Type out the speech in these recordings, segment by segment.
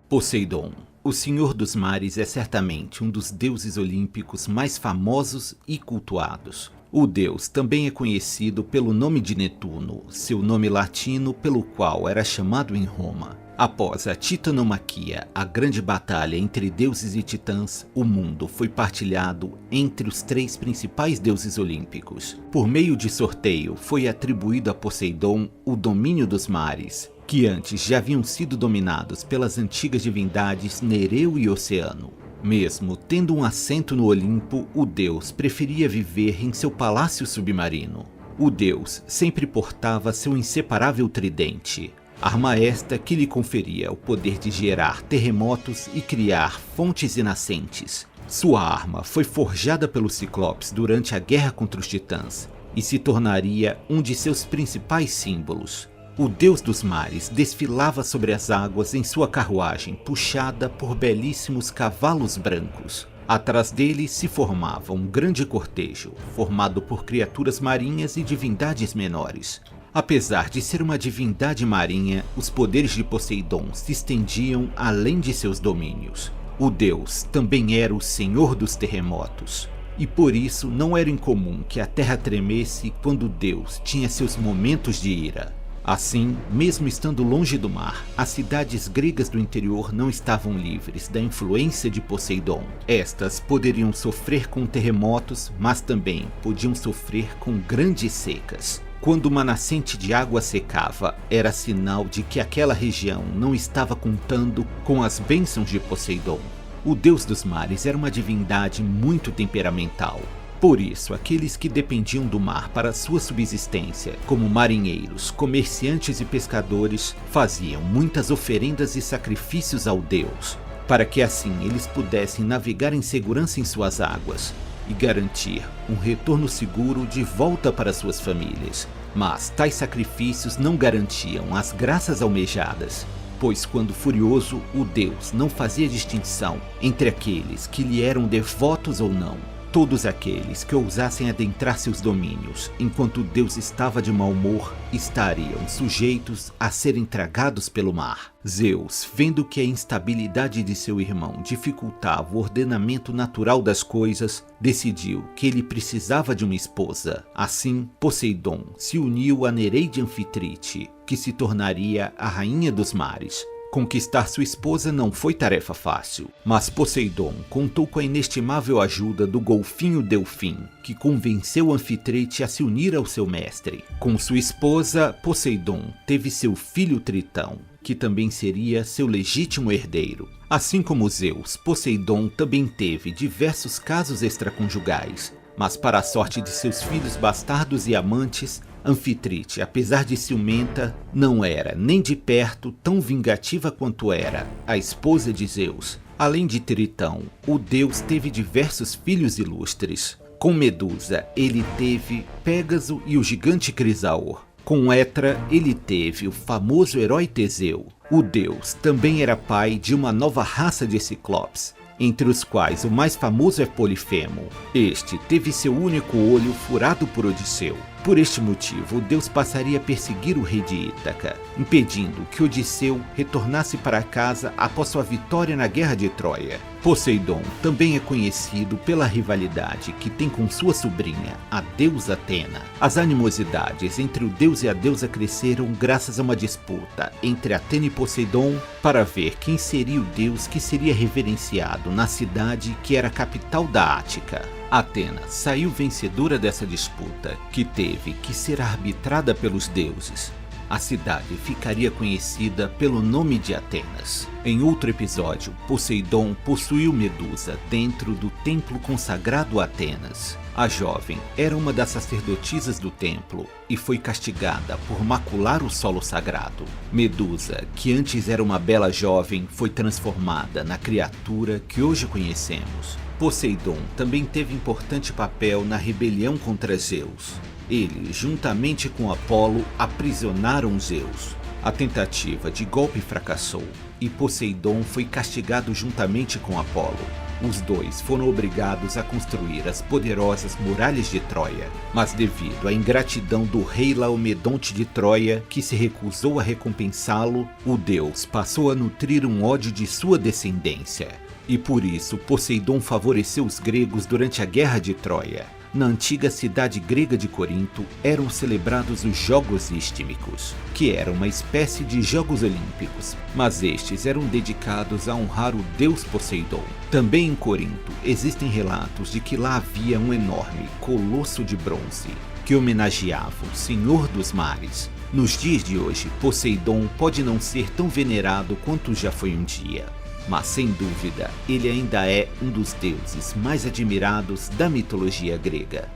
Poseidon, o senhor dos mares, é certamente um dos deuses olímpicos mais famosos e cultuados. O deus também é conhecido pelo nome de Netuno, seu nome latino pelo qual era chamado em Roma. Após a Titanomaquia, a grande batalha entre deuses e titãs, o mundo foi partilhado entre os três principais deuses olímpicos. Por meio de sorteio, foi atribuído a Poseidon o domínio dos mares, que antes já haviam sido dominados pelas antigas divindades Nereu e Oceano. Mesmo tendo um assento no Olimpo, o deus preferia viver em seu palácio submarino. O deus sempre portava seu inseparável tridente, arma esta que lhe conferia o poder de gerar terremotos e criar fontes e nascentes. Sua arma foi forjada pelo Ciclopes durante a guerra contra os titãs e se tornaria um de seus principais símbolos. O deus dos mares desfilava sobre as águas em sua carruagem, puxada por belíssimos cavalos brancos. Atrás dele se formava um grande cortejo, formado por criaturas marinhas e divindades menores. Apesar de ser uma divindade marinha, os poderes de Poseidon se estendiam além de seus domínios. O deus também era o senhor dos terremotos, e por isso não era incomum que a terra tremesse quando o deus tinha seus momentos de ira. Assim, mesmo estando longe do mar, as cidades gregas do interior não estavam livres da influência de Poseidon. Estas poderiam sofrer com terremotos, mas também podiam sofrer com grandes secas. Quando uma nascente de água secava, era sinal de que aquela região não estava contando com as bênçãos de Poseidon. O deus dos mares era uma divindade muito temperamental. Por isso, aqueles que dependiam do mar para sua subsistência, como marinheiros, comerciantes e pescadores, faziam muitas oferendas e sacrifícios ao deus, para que assim eles pudessem navegar em segurança em suas águas e garantir um retorno seguro de volta para suas famílias. Mas tais sacrifícios não garantiam as graças almejadas, pois quando furioso, o deus não fazia distinção entre aqueles que lhe eram devotos ou não. Todos aqueles que ousassem adentrar seus domínios enquanto Deus estava de mau humor estariam sujeitos a serem tragados pelo mar. Zeus, vendo que a instabilidade de seu irmão dificultava o ordenamento natural das coisas, decidiu que ele precisava de uma esposa. Assim, Poseidon se uniu a Nereide Anfitrite, que se tornaria a rainha dos mares. Conquistar sua esposa não foi tarefa fácil, mas Poseidon contou com a inestimável ajuda do golfinho Delfim, que convenceu Anfitrite a se unir ao seu mestre. Com sua esposa, Poseidon teve seu filho Tritão, que também seria seu legítimo herdeiro. Assim como Zeus, Poseidon também teve diversos casos extraconjugais, mas para a sorte de seus filhos bastardos e amantes, Anfitrite, apesar de ciumenta, não era nem de perto tão vingativa quanto era a esposa de Zeus. Além de Tritão, o deus teve diversos filhos ilustres. Com Medusa, ele teve Pégaso e o gigante Crisaor. Com Etra, ele teve o famoso herói Teseu. O deus também era pai de uma nova raça de ciclopes, entre os quais o mais famoso é Polifemo. Este teve seu único olho furado por Odisseu. Por este motivo, o deus passaria a perseguir o rei de Ítaca, impedindo que Odisseu retornasse para casa após sua vitória na guerra de Troia. Poseidon também é conhecido pela rivalidade que tem com sua sobrinha, a deusa Atena. As animosidades entre o deus e a deusa cresceram graças a uma disputa entre Atena e Poseidon para ver quem seria o deus que seria reverenciado na cidade que era a capital da Ática. Atena saiu vencedora dessa disputa, que teve que ser arbitrada pelos deuses. A cidade ficaria conhecida pelo nome de Atenas. Em outro episódio, Poseidon possuiu Medusa dentro do templo consagrado a Atenas. A jovem era uma das sacerdotisas do templo e foi castigada por macular o solo sagrado. Medusa, que antes era uma bela jovem, foi transformada na criatura que hoje conhecemos. Poseidon também teve importante papel na rebelião contra Zeus. Ele, juntamente com Apolo, aprisionaram Zeus. A tentativa de golpe fracassou e Poseidon foi castigado juntamente com Apolo. Os dois foram obrigados a construir as poderosas muralhas de Troia, mas devido à ingratidão do rei Laomedonte de Troia, que se recusou a recompensá-lo, o deus passou a nutrir um ódio de sua descendência. E por isso Poseidon favoreceu os gregos durante a Guerra de Troia. Na antiga cidade grega de Corinto eram celebrados os Jogos Istmicos, que eram uma espécie de Jogos Olímpicos, mas estes eram dedicados a honrar o deus Poseidon. Também em Corinto existem relatos de que lá havia um enorme colosso de bronze, que homenageava o Senhor dos Mares. Nos dias de hoje, Poseidon pode não ser tão venerado quanto já foi um dia, mas sem dúvida, ele ainda é um dos deuses mais admirados da mitologia grega.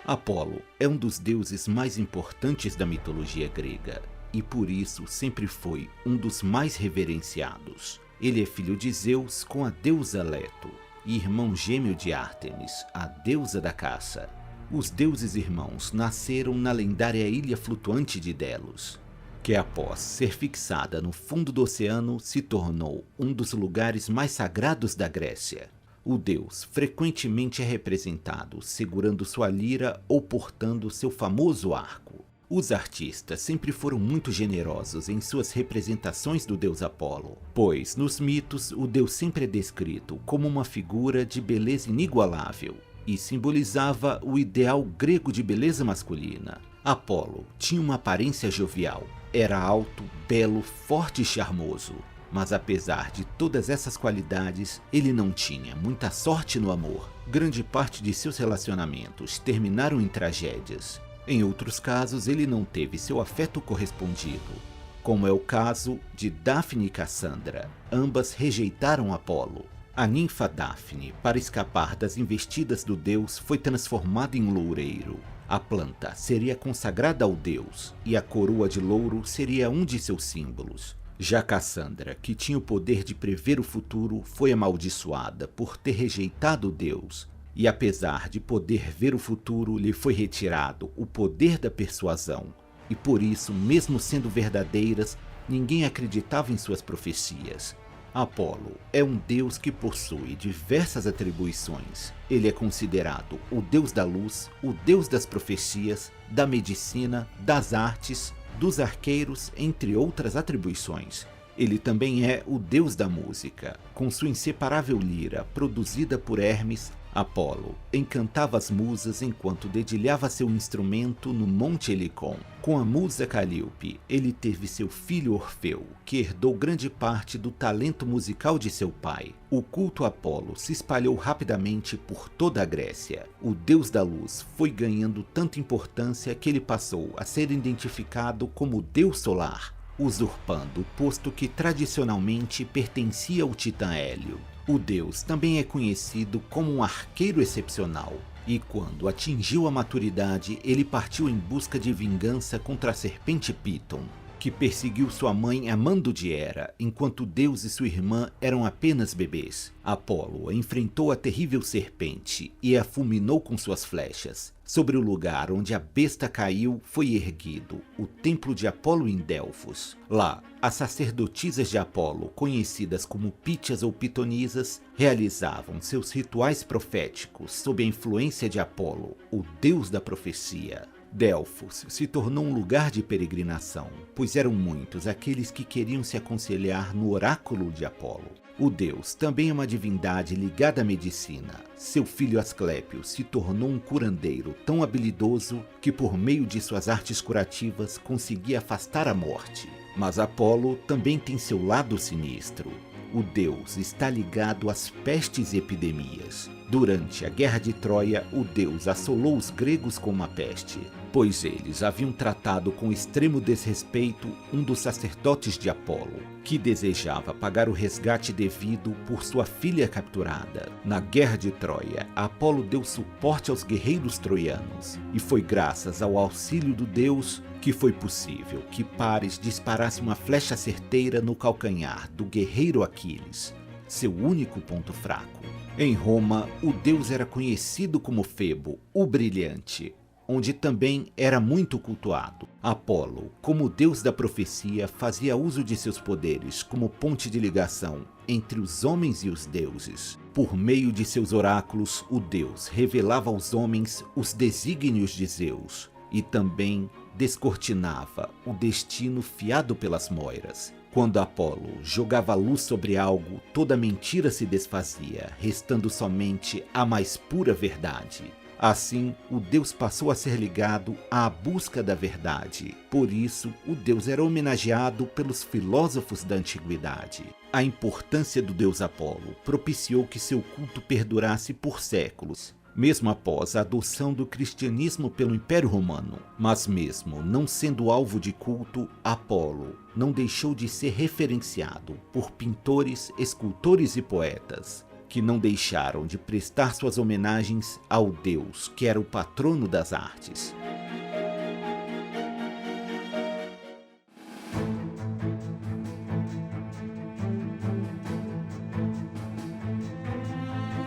Apolo é um dos deuses mais importantes da mitologia grega e por isso sempre foi um dos mais reverenciados. Ele é filho de Zeus com a deusa Leto e irmão gêmeo de Ártemis, a deusa da caça. Os deuses irmãos nasceram na lendária ilha flutuante de Delos, que após ser fixada no fundo do oceano se tornou um dos lugares mais sagrados da Grécia. O deus frequentemente é representado segurando sua lira ou portando seu famoso arco. Os artistas sempre foram muito generosos em suas representações do deus Apolo, pois nos mitos o deus sempre é descrito como uma figura de beleza inigualável e simbolizava o ideal grego de beleza masculina. Apolo tinha uma aparência jovial, era alto, belo, forte e charmoso, mas apesar de todas essas qualidades, ele não tinha muita sorte no amor. Grande parte de seus relacionamentos terminaram em tragédias. Em outros casos, ele não teve seu afeto correspondido, como é o caso de Dáfne e Cassandra. Ambas rejeitaram Apolo. A ninfa Dáfne, para escapar das investidas do deus, foi transformada em loureiro. A planta seria consagrada ao deus, e a coroa de louro seria um de seus símbolos. Já Cassandra, que tinha o poder de prever o futuro, foi amaldiçoada por ter rejeitado o deus. E apesar de poder ver o futuro, lhe foi retirado o poder da persuasão. E por isso, mesmo sendo verdadeiras, ninguém acreditava em suas profecias. Apolo é um deus que possui diversas atribuições. Ele é considerado o deus da luz, o deus das profecias, da medicina, das artes, dos arqueiros, entre outras atribuições. Ele também é o deus da música. Com sua inseparável lira, produzida por Hermes, Apolo encantava as musas enquanto dedilhava seu instrumento no Monte Helicon. Com a musa Calíope, ele teve seu filho Orfeu, que herdou grande parte do talento musical de seu pai. O culto a Apolo se espalhou rapidamente por toda a Grécia. O deus da luz foi ganhando tanta importância que ele passou a ser identificado como deus solar, usurpando o posto que tradicionalmente pertencia ao titã Hélio. O deus também é conhecido como um arqueiro excepcional, e quando atingiu a maturidade, ele partiu em busca de vingança contra a serpente Piton, que perseguiu sua mãe amando de Hera, enquanto o deus e sua irmã eram apenas bebês. Apolo enfrentou a terrível serpente e a fulminou com suas flechas. Sobre o lugar onde a besta caiu foi erguido o templo de Apolo em Delfos. Lá, as sacerdotisas de Apolo, conhecidas como Pítias ou Pitonisas, realizavam seus rituais proféticos sob a influência de Apolo, o deus da profecia. Delfos se tornou um lugar de peregrinação, pois eram muitos aqueles que queriam se aconselhar no oráculo de Apolo. O deus também é uma divindade ligada à medicina. Seu filho Asclépio se tornou um curandeiro tão habilidoso que por meio de suas artes curativas conseguia afastar a morte. Mas Apolo também tem seu lado sinistro. O deus está ligado às pestes e epidemias. Durante a Guerra de Troia, o deus assolou os gregos com uma peste, pois eles haviam tratado com extremo desrespeito um dos sacerdotes de Apolo, que desejava pagar o resgate devido por sua filha capturada. Na Guerra de Troia, Apolo deu suporte aos guerreiros troianos, e foi graças ao auxílio do deus que foi possível que Paris disparasse uma flecha certeira no calcanhar do guerreiro Aquiles, seu único ponto fraco. Em Roma, o deus era conhecido como Febo, o Brilhante. onde também era muito cultuado. Apolo, como deus da profecia, fazia uso de seus poderes como ponte de ligação entre os homens e os deuses. Por meio de seus oráculos, o deus revelava aos homens os desígnios de Zeus e também descortinava o destino fiado pelas Moiras. Quando Apolo jogava luz sobre algo, toda mentira se desfazia, restando somente a mais pura verdade. Assim, o deus passou a ser ligado à busca da verdade. Por isso, o deus era homenageado pelos filósofos da antiguidade. A importância do deus Apolo propiciou que seu culto perdurasse por séculos, mesmo após a adoção do cristianismo pelo Império Romano. Mas mesmo não sendo alvo de culto, Apolo não deixou de ser referenciado por pintores, escultores e poetas, que não deixaram de prestar suas homenagens ao deus que era o patrono das artes.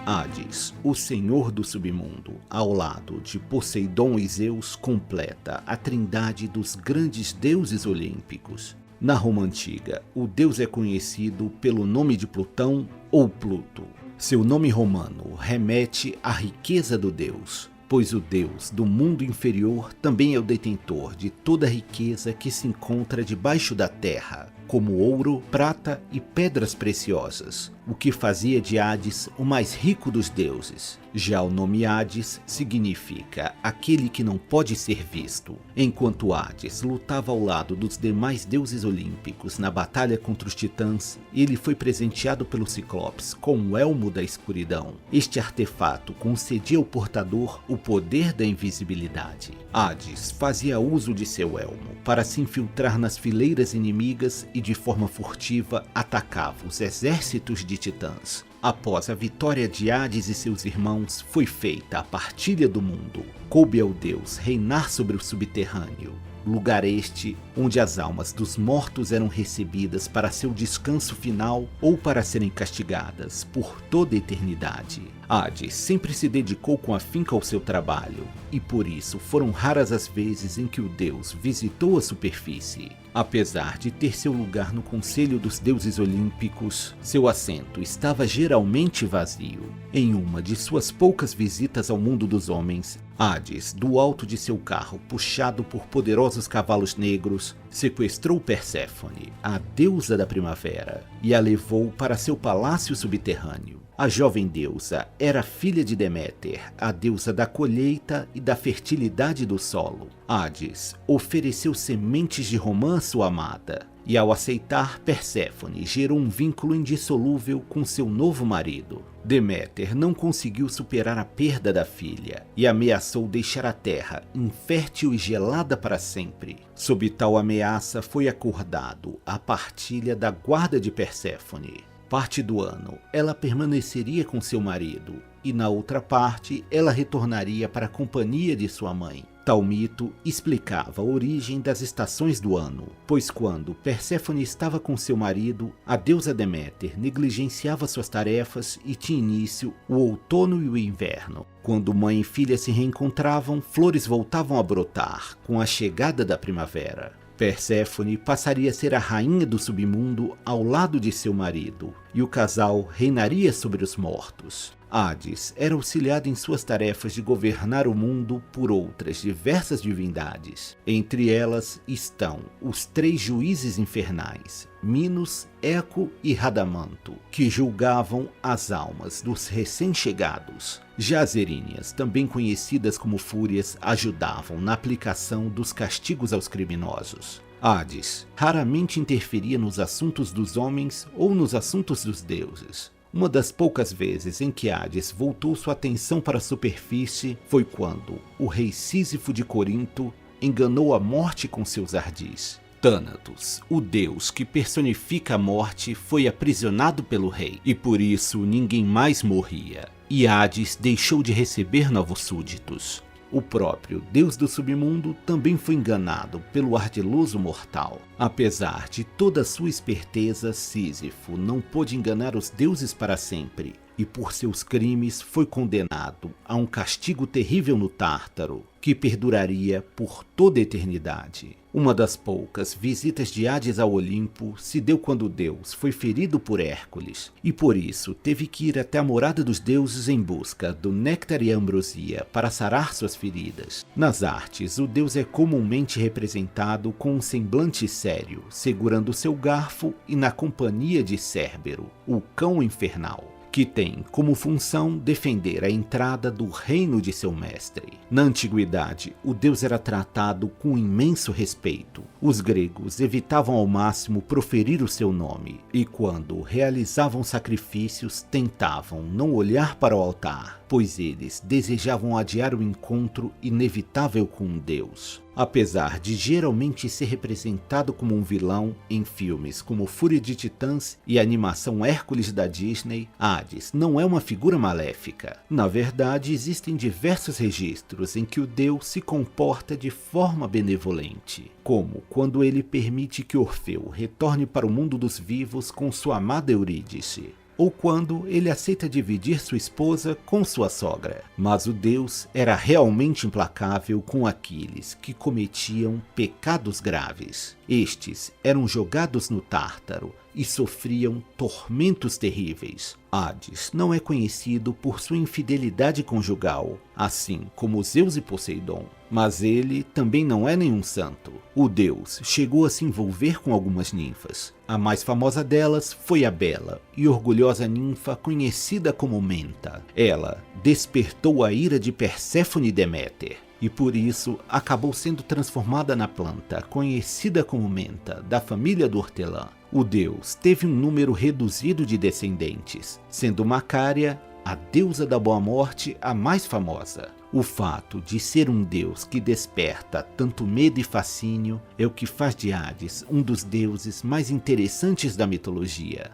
Hades, o senhor do submundo, ao lado de Poseidon e Zeus, completa a trindade dos grandes deuses olímpicos. Na Roma antiga, o deus é conhecido pelo nome de Plutão ou Pluto. Seu nome romano remete à riqueza do deus, pois o deus do mundo inferior também é o detentor de toda a riqueza que se encontra debaixo da terra, como ouro, prata e pedras preciosas, o que fazia de Hades o mais rico dos deuses. Já o nome Hades significa aquele que não pode ser visto. Enquanto Hades lutava ao lado dos demais deuses olímpicos na batalha contra os titãs, ele foi presenteado pelo Ciclopes com o Elmo da Escuridão. Este artefato concedia ao portador o poder da invisibilidade. Hades fazia uso de seu elmo para se infiltrar nas fileiras inimigas e de forma furtiva atacava os exércitos de titãs. Após a vitória de Hades e seus irmãos, foi feita a partilha do mundo. Coube ao deus reinar sobre o subterrâneo, lugar este onde as almas dos mortos eram recebidas para seu descanso final ou para serem castigadas por toda a eternidade. Hades sempre se dedicou com afinco ao seu trabalho, e por isso foram raras as vezes em que o deus visitou a superfície. Apesar de ter seu lugar no Conselho dos Deuses Olímpicos, seu assento estava geralmente vazio. Em uma de suas poucas visitas ao mundo dos homens, Hades, do alto de seu carro puxado por poderosos cavalos negros, sequestrou Perséfone, a deusa da primavera, e a levou para seu palácio subterrâneo. A jovem deusa era filha de Deméter, a deusa da colheita e da fertilidade do solo. Hades ofereceu sementes de romã à sua amada, e ao aceitar, Perséfone gerou um vínculo indissolúvel com seu novo marido. Deméter não conseguiu superar a perda da filha e ameaçou deixar a terra infértil e gelada para sempre. Sob tal ameaça foi acordado a partilha da guarda de Perséfone. Parte do ano, ela permaneceria com seu marido, e na outra parte, ela retornaria para a companhia de sua mãe. Tal mito explicava a origem das estações do ano, pois quando Perséfone estava com seu marido, a deusa Deméter negligenciava suas tarefas e tinha início o outono e o inverno. Quando mãe e filha se reencontravam, flores voltavam a brotar com a chegada da primavera. Perséfone passaria a ser a rainha do submundo ao lado de seu marido, e o casal reinaria sobre os mortos. Hades era auxiliado em suas tarefas de governar o mundo por outras diversas divindades. Entre elas estão os 3 juízes infernais, Minos, Eco e Radamanto, que julgavam as almas dos recém-chegados. Já as Eríneas, também conhecidas como Fúrias, ajudavam na aplicação dos castigos aos criminosos. Hades raramente interferia nos assuntos dos homens ou nos assuntos dos deuses. Uma das poucas vezes em que Hades voltou sua atenção para a superfície foi quando o rei Sísifo de Corinto enganou a morte com seus ardis. Thanatos, o deus que personifica a morte, foi aprisionado pelo rei, e por isso ninguém mais morria. E Hades deixou de receber novos súditos. O próprio deus do submundo também foi enganado pelo ardiloso mortal. Apesar de toda sua esperteza, Sísifo não pôde enganar os deuses para sempre, e por seus crimes foi condenado a um castigo terrível no Tártaro, que perduraria por toda a eternidade. Uma das poucas visitas de Hades ao Olimpo se deu quando Deus foi ferido por Hércules, e por isso teve que ir até a morada dos deuses em busca do néctar e a ambrosia para sarar suas feridas. Nas artes, o deus é comumente representado com um semblante sério, segurando seu garfo e na companhia de Cérbero, o cão infernal, que tem como função defender a entrada do reino de seu mestre. Na antiguidade, o deus era tratado com imenso respeito. Os gregos evitavam ao máximo proferir o seu nome, e quando realizavam sacrifícios, tentavam não olhar para o altar, pois eles desejavam adiar o encontro inevitável com um deus. Apesar de geralmente ser representado como um vilão em filmes como Fúria de Titãs e a animação Hércules da Disney, Hades não é uma figura maléfica. Na verdade, existem diversos registros em que o deus se comporta de forma benevolente, como quando ele permite que Orfeu retorne para o mundo dos vivos com sua amada Eurídice, ou quando ele aceita dividir sua esposa com sua sogra. Mas o deus era realmente implacável com aqueles que cometiam pecados graves. Estes eram jogados no Tártaro e sofriam tormentos terríveis. Hades não é conhecido por sua infidelidade conjugal, assim como Zeus e Poseidon, mas ele também não é nenhum santo. O deus chegou a se envolver com algumas ninfas. A mais famosa delas foi a bela e orgulhosa ninfa conhecida como Menta. Ela despertou a ira de Perséfone e Deméter, e por isso acabou sendo transformada na planta conhecida como menta, da família do hortelã. O deus teve um número reduzido de descendentes, sendo Macária, a deusa da boa morte, a mais famosa. O fato de ser um deus que desperta tanto medo e fascínio é o que faz de Hades um dos deuses mais interessantes da mitologia.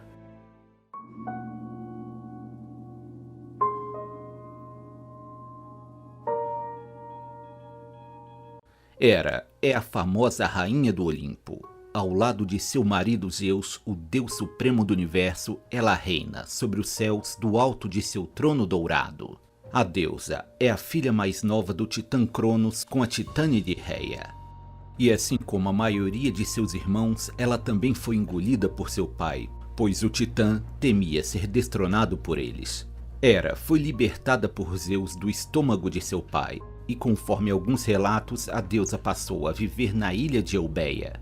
Hera é a famosa rainha do Olimpo. Ao lado de seu marido Zeus, o deus supremo do universo, ela reina sobre os céus do alto de seu trono dourado. A deusa é a filha mais nova do titã Cronos com a titânide Reia. E assim como a maioria de seus irmãos, ela também foi engolida por seu pai, pois o titã temia ser destronado por eles. Hera foi libertada por Zeus do estômago de seu pai, e conforme alguns relatos, a deusa passou a viver na ilha de Eubeia,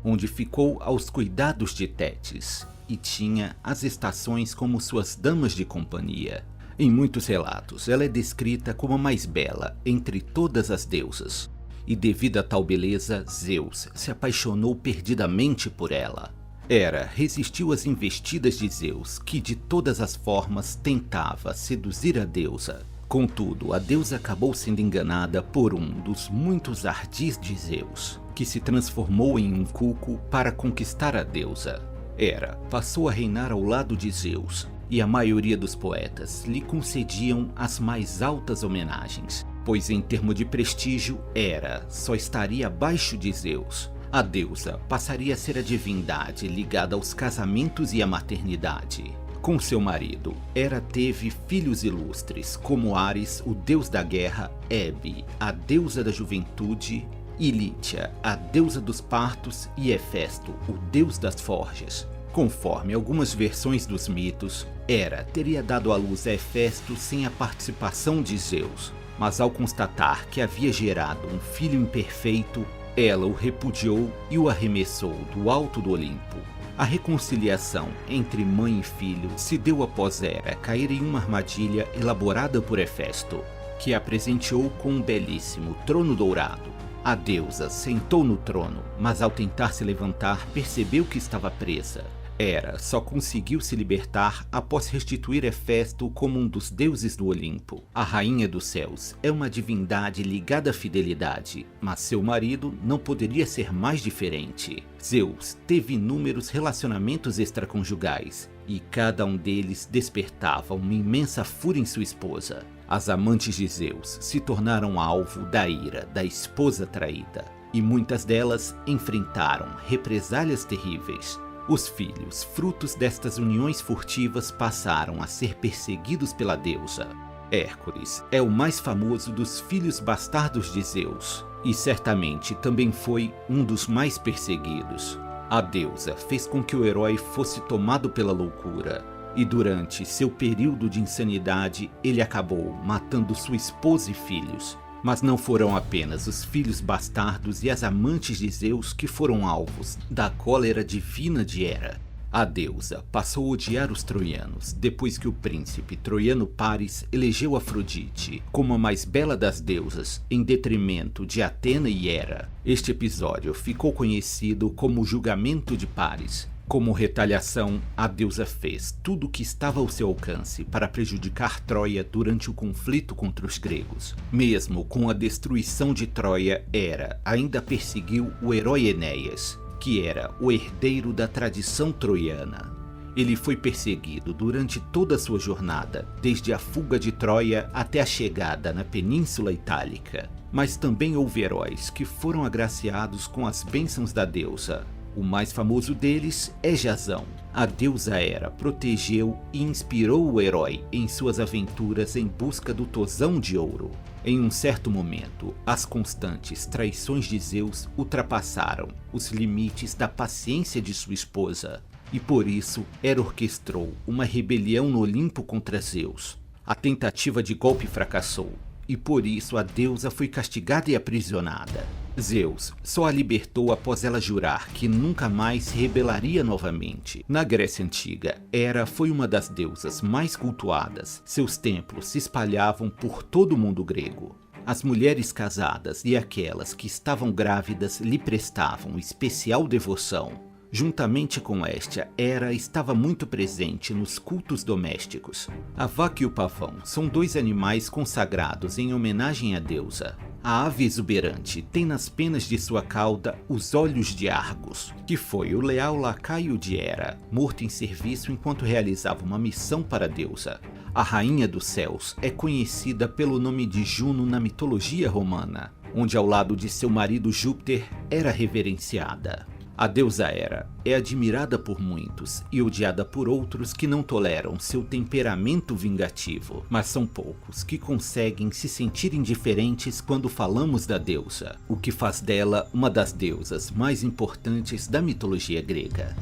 onde ficou aos cuidados de Tétis, e tinha as estações como suas damas de companhia. Em muitos relatos, ela é descrita como a mais bela entre todas as deusas, e devido a tal beleza, Zeus se apaixonou perdidamente por ela. Hera resistiu às investidas de Zeus, que de todas as formas tentava seduzir a deusa. Contudo, a deusa acabou sendo enganada por um dos muitos ardis de Zeus, que se transformou em um cuco para conquistar a deusa. Hera passou a reinar ao lado de Zeus, e a maioria dos poetas lhe concediam as mais altas homenagens, pois em termos de prestígio, Hera só estaria abaixo de Zeus. A deusa passaria a ser a divindade ligada aos casamentos e à maternidade. Com seu marido, Hera teve filhos ilustres, como Ares, o deus da guerra, Hebe, a deusa da juventude, Ilítia, a deusa dos partos, e Hefesto, o deus das forjas. Conforme algumas versões dos mitos, Hera teria dado à luz a Hefesto sem a participação de Zeus, mas ao constatar que havia gerado um filho imperfeito, ela o repudiou e o arremessou do alto do Olimpo. A reconciliação entre mãe e filho se deu após Hera cair em uma armadilha elaborada por Hefesto, que a presenteou com um belíssimo trono dourado. A deusa sentou no trono, mas ao tentar se levantar percebeu que estava presa. Hera só conseguiu se libertar após restituir Hefesto como um dos deuses do Olimpo. A rainha dos céus é uma divindade ligada à fidelidade, mas seu marido não poderia ser mais diferente. Zeus teve inúmeros relacionamentos extraconjugais, e cada um deles despertava uma imensa fúria em sua esposa. As amantes de Zeus se tornaram alvo da ira da esposa traída, e muitas delas enfrentaram represálias terríveis. Os filhos, frutos destas uniões furtivas, passaram a ser perseguidos pela deusa. Hércules é o mais famoso dos filhos bastardos de Zeus e certamente também foi um dos mais perseguidos. A deusa fez com que o herói fosse tomado pela loucura e durante seu período de insanidade ele acabou matando sua esposa e filhos. Mas não foram apenas os filhos bastardos e as amantes de Zeus que foram alvos da cólera divina de Hera. A deusa passou a odiar os troianos depois que o príncipe troiano Paris elegeu Afrodite como a mais bela das deusas em detrimento de Atena e Hera. Este episódio ficou conhecido como o Julgamento de Paris. Como retaliação, a deusa fez tudo o que estava ao seu alcance para prejudicar Troia durante o conflito contra os gregos. Mesmo com a destruição de Troia, Hera ainda perseguiu o herói Enéas, que era o herdeiro da tradição troiana. Ele foi perseguido durante toda a sua jornada, desde a fuga de Troia até a chegada na Península Itálica. Mas também houve heróis que foram agraciados com as bênçãos da deusa. O mais famoso deles é Jasão. A deusa Hera protegeu e inspirou o herói em suas aventuras em busca do Tosão de Ouro. Em um certo momento, as constantes traições de Zeus ultrapassaram os limites da paciência de sua esposa, e por isso Hera orquestrou uma rebelião no Olimpo contra Zeus. A tentativa de golpe fracassou, e por isso a deusa foi castigada e aprisionada. Zeus só a libertou após ela jurar que nunca mais se rebelaria novamente. Na Grécia Antiga, Hera foi uma das deusas mais cultuadas. Seus templos se espalhavam por todo o mundo grego. As mulheres casadas e aquelas que estavam grávidas lhe prestavam especial devoção. Juntamente com esta, Hera estava muito presente nos cultos domésticos. A vaca e o pavão são dois animais consagrados em homenagem à deusa. A ave exuberante tem nas penas de sua cauda os olhos de Argos, que foi o leal lacaio de Hera, morto em serviço enquanto realizava uma missão para a deusa. A rainha dos céus é conhecida pelo nome de Juno na mitologia romana, onde ao lado de seu marido Júpiter era reverenciada. A deusa Hera é admirada por muitos e odiada por outros que não toleram seu temperamento vingativo, mas são poucos que conseguem se sentir indiferentes quando falamos da deusa, o que faz dela uma das deusas mais importantes da mitologia grega.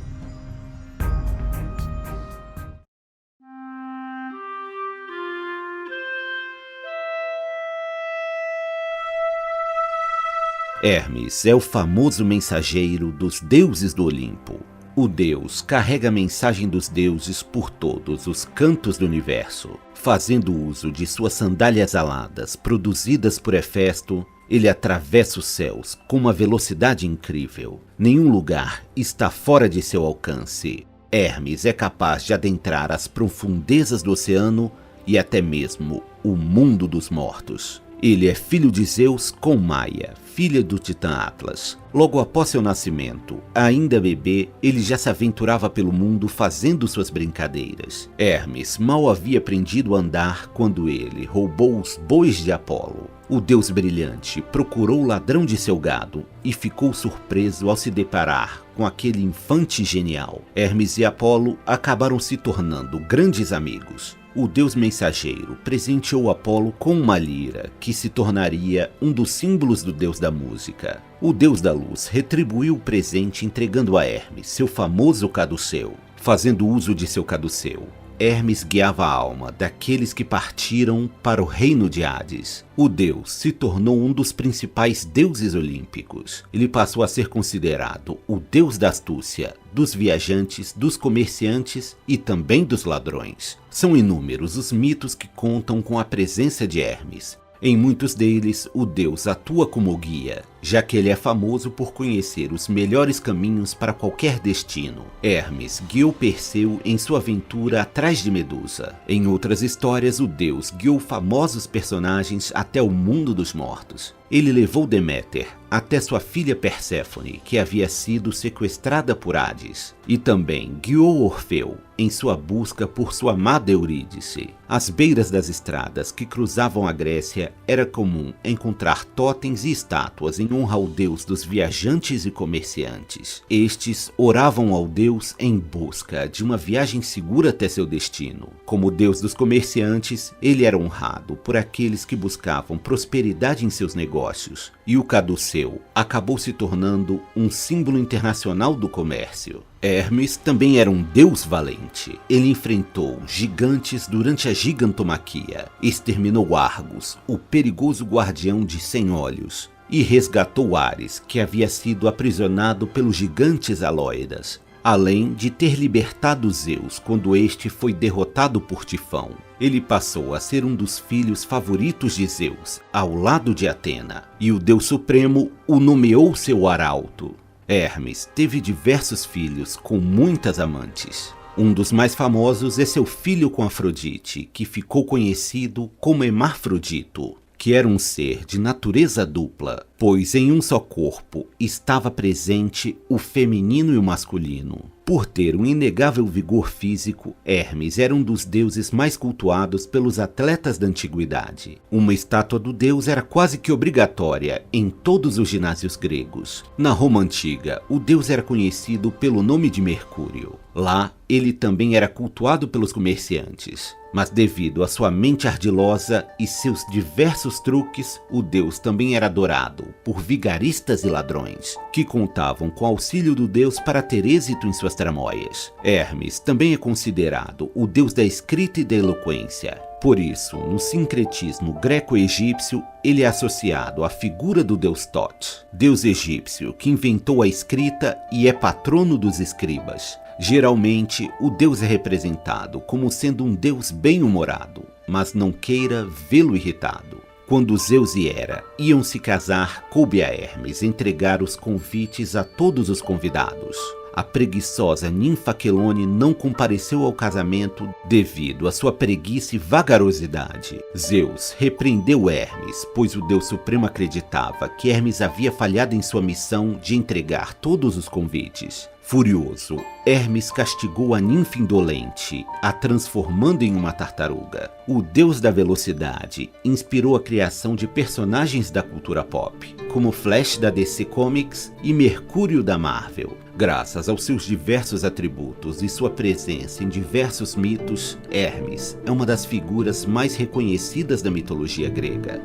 Hermes é o famoso mensageiro dos deuses do Olimpo. O deus carrega a mensagem dos deuses por todos os cantos do universo. Fazendo uso de suas sandálias aladas produzidas por Hefesto, ele atravessa os céus com uma velocidade incrível. Nenhum lugar está fora de seu alcance. Hermes é capaz de adentrar as profundezas do oceano e até mesmo o mundo dos mortos. Ele é filho de Zeus com Maia, filha do titã Atlas. Logo após seu nascimento, ainda bebê, ele já se aventurava pelo mundo fazendo suas brincadeiras. Hermes mal havia aprendido a andar quando ele roubou os bois de Apolo. O deus brilhante procurou o ladrão de seu gado e ficou surpreso ao se deparar com aquele infante genial. Hermes e Apolo acabaram se tornando grandes amigos. O deus mensageiro presenteou Apolo com uma lira, que se tornaria um dos símbolos do deus da música. O deus da luz retribuiu o presente entregando a Hermes seu famoso caduceu. Fazendo uso de seu caduceu, Hermes guiava a alma daqueles que partiram para o reino de Hades. O deus se tornou um dos principais deuses olímpicos. Ele passou a ser considerado o deus da astúcia, dos viajantes, dos comerciantes e também dos ladrões. São inúmeros os mitos que contam com a presença de Hermes. Em muitos deles, o deus atua como guia, já que ele é famoso por conhecer os melhores caminhos para qualquer destino. Hermes guiou Perseu em sua aventura atrás de Medusa. Em outras histórias, o deus guiou famosos personagens até o mundo dos mortos. Ele levou Deméter até sua filha Perséfone, que havia sido sequestrada por Hades, e também guiou Orfeu em sua busca por sua amada Eurídice. Às beiras das estradas que cruzavam a Grécia, era comum encontrar totens e estátuas em em honra ao deus dos viajantes e comerciantes. Estes oravam ao deus em busca de uma viagem segura até seu destino. Como deus dos comerciantes, ele era honrado por aqueles que buscavam prosperidade em seus negócios, e o caduceu acabou se tornando um símbolo internacional do comércio. Hermes também era um deus valente. Ele enfrentou gigantes durante a gigantomaquia, exterminou Argos, o perigoso guardião de 100 olhos, e resgatou Ares, que havia sido aprisionado pelos gigantes Alóidas, além de ter libertado Zeus quando este foi derrotado por Tifão. Ele passou a ser um dos filhos favoritos de Zeus, ao lado de Atena, e o Deus Supremo o nomeou seu arauto. Hermes teve diversos filhos com muitas amantes. Um dos mais famosos é seu filho com Afrodite, que ficou conhecido como Hermafrodito, que era um ser de natureza dupla, pois em um só corpo estava presente o feminino e o masculino. Por ter um inegável vigor físico, Hermes era um dos deuses mais cultuados pelos atletas da antiguidade. Uma estátua do deus era quase que obrigatória em todos os ginásios gregos. Na Roma antiga, o deus era conhecido pelo nome de Mercúrio. Lá, ele também era cultuado pelos comerciantes. Mas devido à sua mente ardilosa e seus diversos truques, o deus também era adorado por vigaristas e ladrões, que contavam com o auxílio do deus para ter êxito em suas tramóias. Hermes também é considerado o deus da escrita e da eloquência. Por isso, no sincretismo greco-egípcio, ele é associado à figura do deus Thoth, deus egípcio que inventou a escrita e é patrono dos escribas. Geralmente, o deus é representado como sendo um deus bem-humorado, mas não queira vê-lo irritado. Quando Zeus e Hera iam se casar, coube a Hermes entregar os convites a todos os convidados. A preguiçosa ninfa Quelone não compareceu ao casamento devido à sua preguiça e vagarosidade. Zeus repreendeu Hermes, pois o Deus Supremo acreditava que Hermes havia falhado em sua missão de entregar todos os convites. Furioso, Hermes castigou a ninfa indolente, a transformando em uma tartaruga. O deus da velocidade inspirou a criação de personagens da cultura pop, como Flash da DC Comics e Mercúrio da Marvel. Graças aos seus diversos atributos e sua presença em diversos mitos, Hermes é uma das figuras mais reconhecidas da mitologia grega.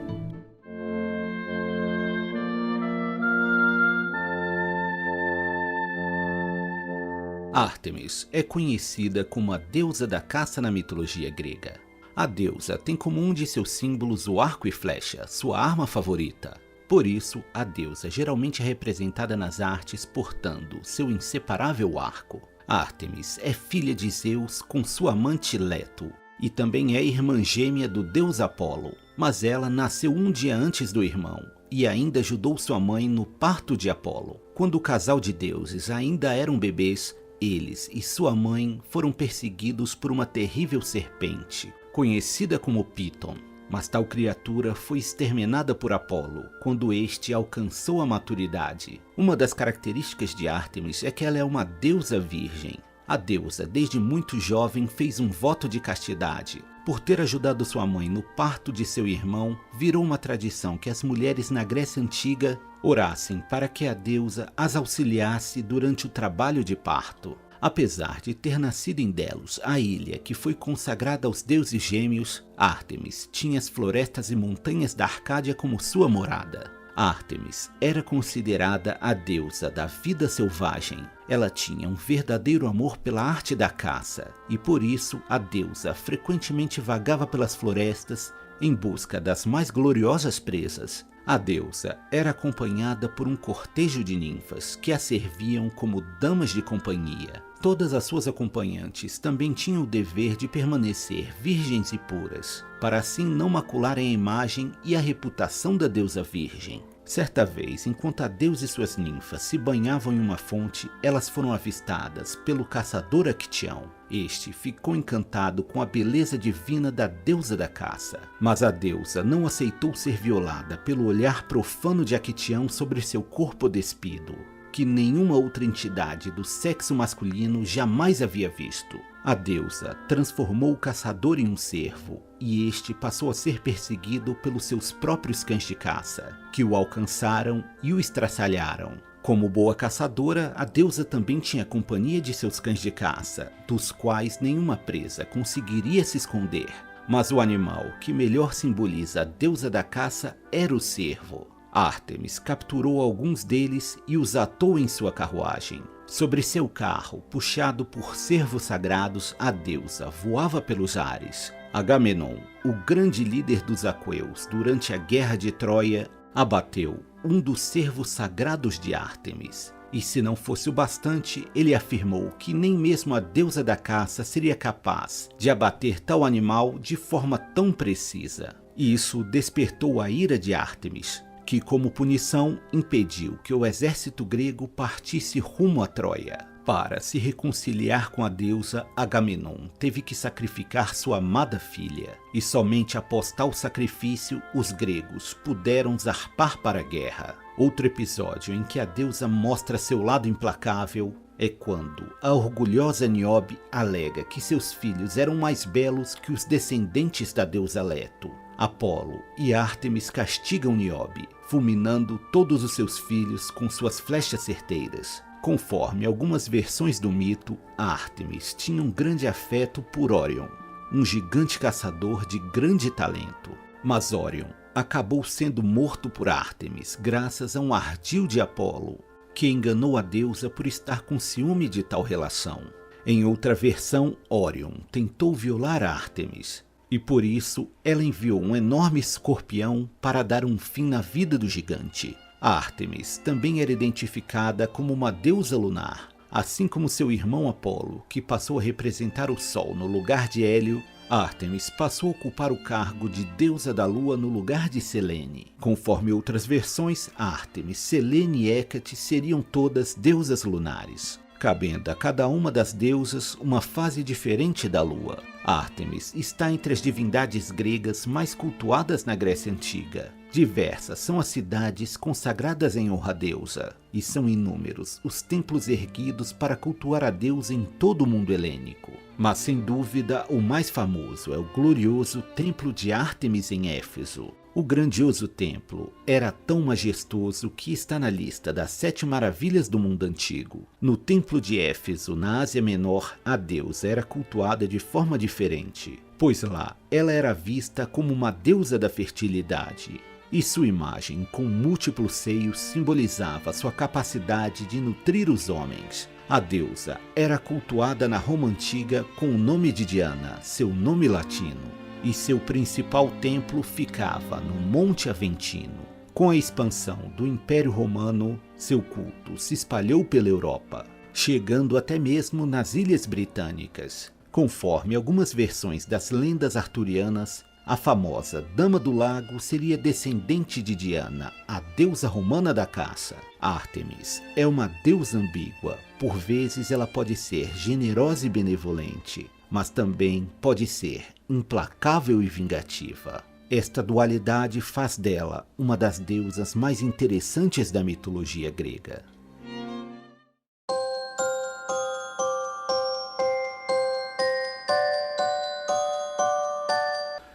Ártemis é conhecida como a deusa da caça na mitologia grega. A deusa tem como um de seus símbolos o arco e flecha, sua arma favorita. Por isso, a deusa geralmente é representada nas artes portando seu inseparável arco. Ártemis é filha de Zeus com sua amante Leto, e também é irmã gêmea do deus Apolo, mas ela nasceu um dia antes do irmão, e ainda ajudou sua mãe no parto de Apolo. Quando o casal de deuses ainda eram bebês, eles e sua mãe foram perseguidos por uma terrível serpente, conhecida como Piton. Mas tal criatura foi exterminada por Apolo quando este alcançou a maturidade. Uma das características de Ártemis é que ela é uma deusa virgem. A deusa, desde muito jovem, fez um voto de castidade. Por ter ajudado sua mãe no parto de seu irmão, virou uma tradição que as mulheres na Grécia Antiga orassem para que a deusa as auxiliasse durante o trabalho de parto. Apesar de ter nascido em Delos, a ilha que foi consagrada aos deuses gêmeos, Ártemis tinha as florestas e montanhas da Arcádia como sua morada. Ártemis era considerada a deusa da vida selvagem. Ela tinha um verdadeiro amor pela arte da caça, e por isso a deusa frequentemente vagava pelas florestas em busca das mais gloriosas presas. A deusa era acompanhada por um cortejo de ninfas que a serviam como damas de companhia. Todas as suas acompanhantes também tinham o dever de permanecer virgens e puras, para assim não macularem a imagem e a reputação da deusa virgem. Certa vez, enquanto a deusa e suas ninfas se banhavam em uma fonte, elas foram avistadas pelo caçador Acteão. Este ficou encantado com a beleza divina da deusa da caça, mas a deusa não aceitou ser violada pelo olhar profano de Acteão sobre seu corpo despido, que nenhuma outra entidade do sexo masculino jamais havia visto. A deusa transformou o caçador em um cervo, e este passou a ser perseguido pelos seus próprios cães de caça, que o alcançaram e o estraçalharam. Como boa caçadora, a deusa também tinha companhia de seus cães de caça, dos quais nenhuma presa conseguiria se esconder. Mas o animal que melhor simboliza a deusa da caça era o cervo. Ártemis capturou alguns deles e os atou em sua carruagem. Sobre seu carro, puxado por cervos sagrados, a deusa voava pelos ares. Agamenon, o grande líder dos aqueus durante a guerra de Troia, abateu um dos cervos sagrados de Ártemis. E se não fosse o bastante, ele afirmou que nem mesmo a deusa da caça seria capaz de abater tal animal de forma tão precisa. E isso despertou a ira de Ártemis, que como punição impediu que o exército grego partisse rumo a Troia. Para se reconciliar com a deusa, Agamenon teve que sacrificar sua amada filha, e somente após tal sacrifício os gregos puderam zarpar para a guerra. Outro episódio em que a deusa mostra seu lado implacável é quando a orgulhosa Niobe alega que seus filhos eram mais belos que os descendentes da deusa Leto. Apolo e Ártemis castigam Niobe, fulminando todos os seus filhos com suas flechas certeiras. Conforme algumas versões do mito, Ártemis tinha um grande afeto por Órion, um gigante caçador de grande talento. Mas Órion acabou sendo morto por Ártemis graças a um ardil de Apolo, que enganou a deusa por estar com ciúme de tal relação. Em outra versão, Órion tentou violar Ártemis, e por isso ela enviou um enorme escorpião para dar um fim na vida do gigante. Ártemis também era identificada como uma deusa lunar, assim como seu irmão Apolo, que passou a representar o Sol no lugar de Hélio. Ártemis passou a ocupar o cargo de deusa da lua no lugar de Selene. Conforme outras versões, Ártemis, Selene e Hécate seriam todas deusas lunares, cabendo a cada uma das deusas uma fase diferente da lua. Ártemis está entre as divindades gregas mais cultuadas na Grécia Antiga. Diversas são as cidades consagradas em honra à deusa, e são inúmeros os templos erguidos para cultuar a deusa em todo o mundo helênico. Mas sem dúvida o mais famoso é o glorioso Templo de Ártemis em Éfeso. O grandioso templo era tão majestoso que está na lista das 7 maravilhas do mundo antigo. No templo de Éfeso, na Ásia Menor, a deusa era cultuada de forma diferente, pois lá ela era vista como uma deusa da fertilidade, e sua imagem com múltiplos seios simbolizava sua capacidade de nutrir os homens. A deusa era cultuada na Roma Antiga com o nome de Diana, seu nome latino, e seu principal templo ficava no Monte Aventino. Com a expansão do Império Romano, seu culto se espalhou pela Europa, chegando até mesmo nas Ilhas Britânicas. Conforme algumas versões das lendas arturianas, a famosa Dama do Lago seria descendente de Diana, a deusa romana da caça. Ártemis é uma deusa ambígua. Por vezes ela pode ser generosa e benevolente, mas também pode ser implacável e vingativa. Esta dualidade faz dela uma das deusas mais interessantes da mitologia grega.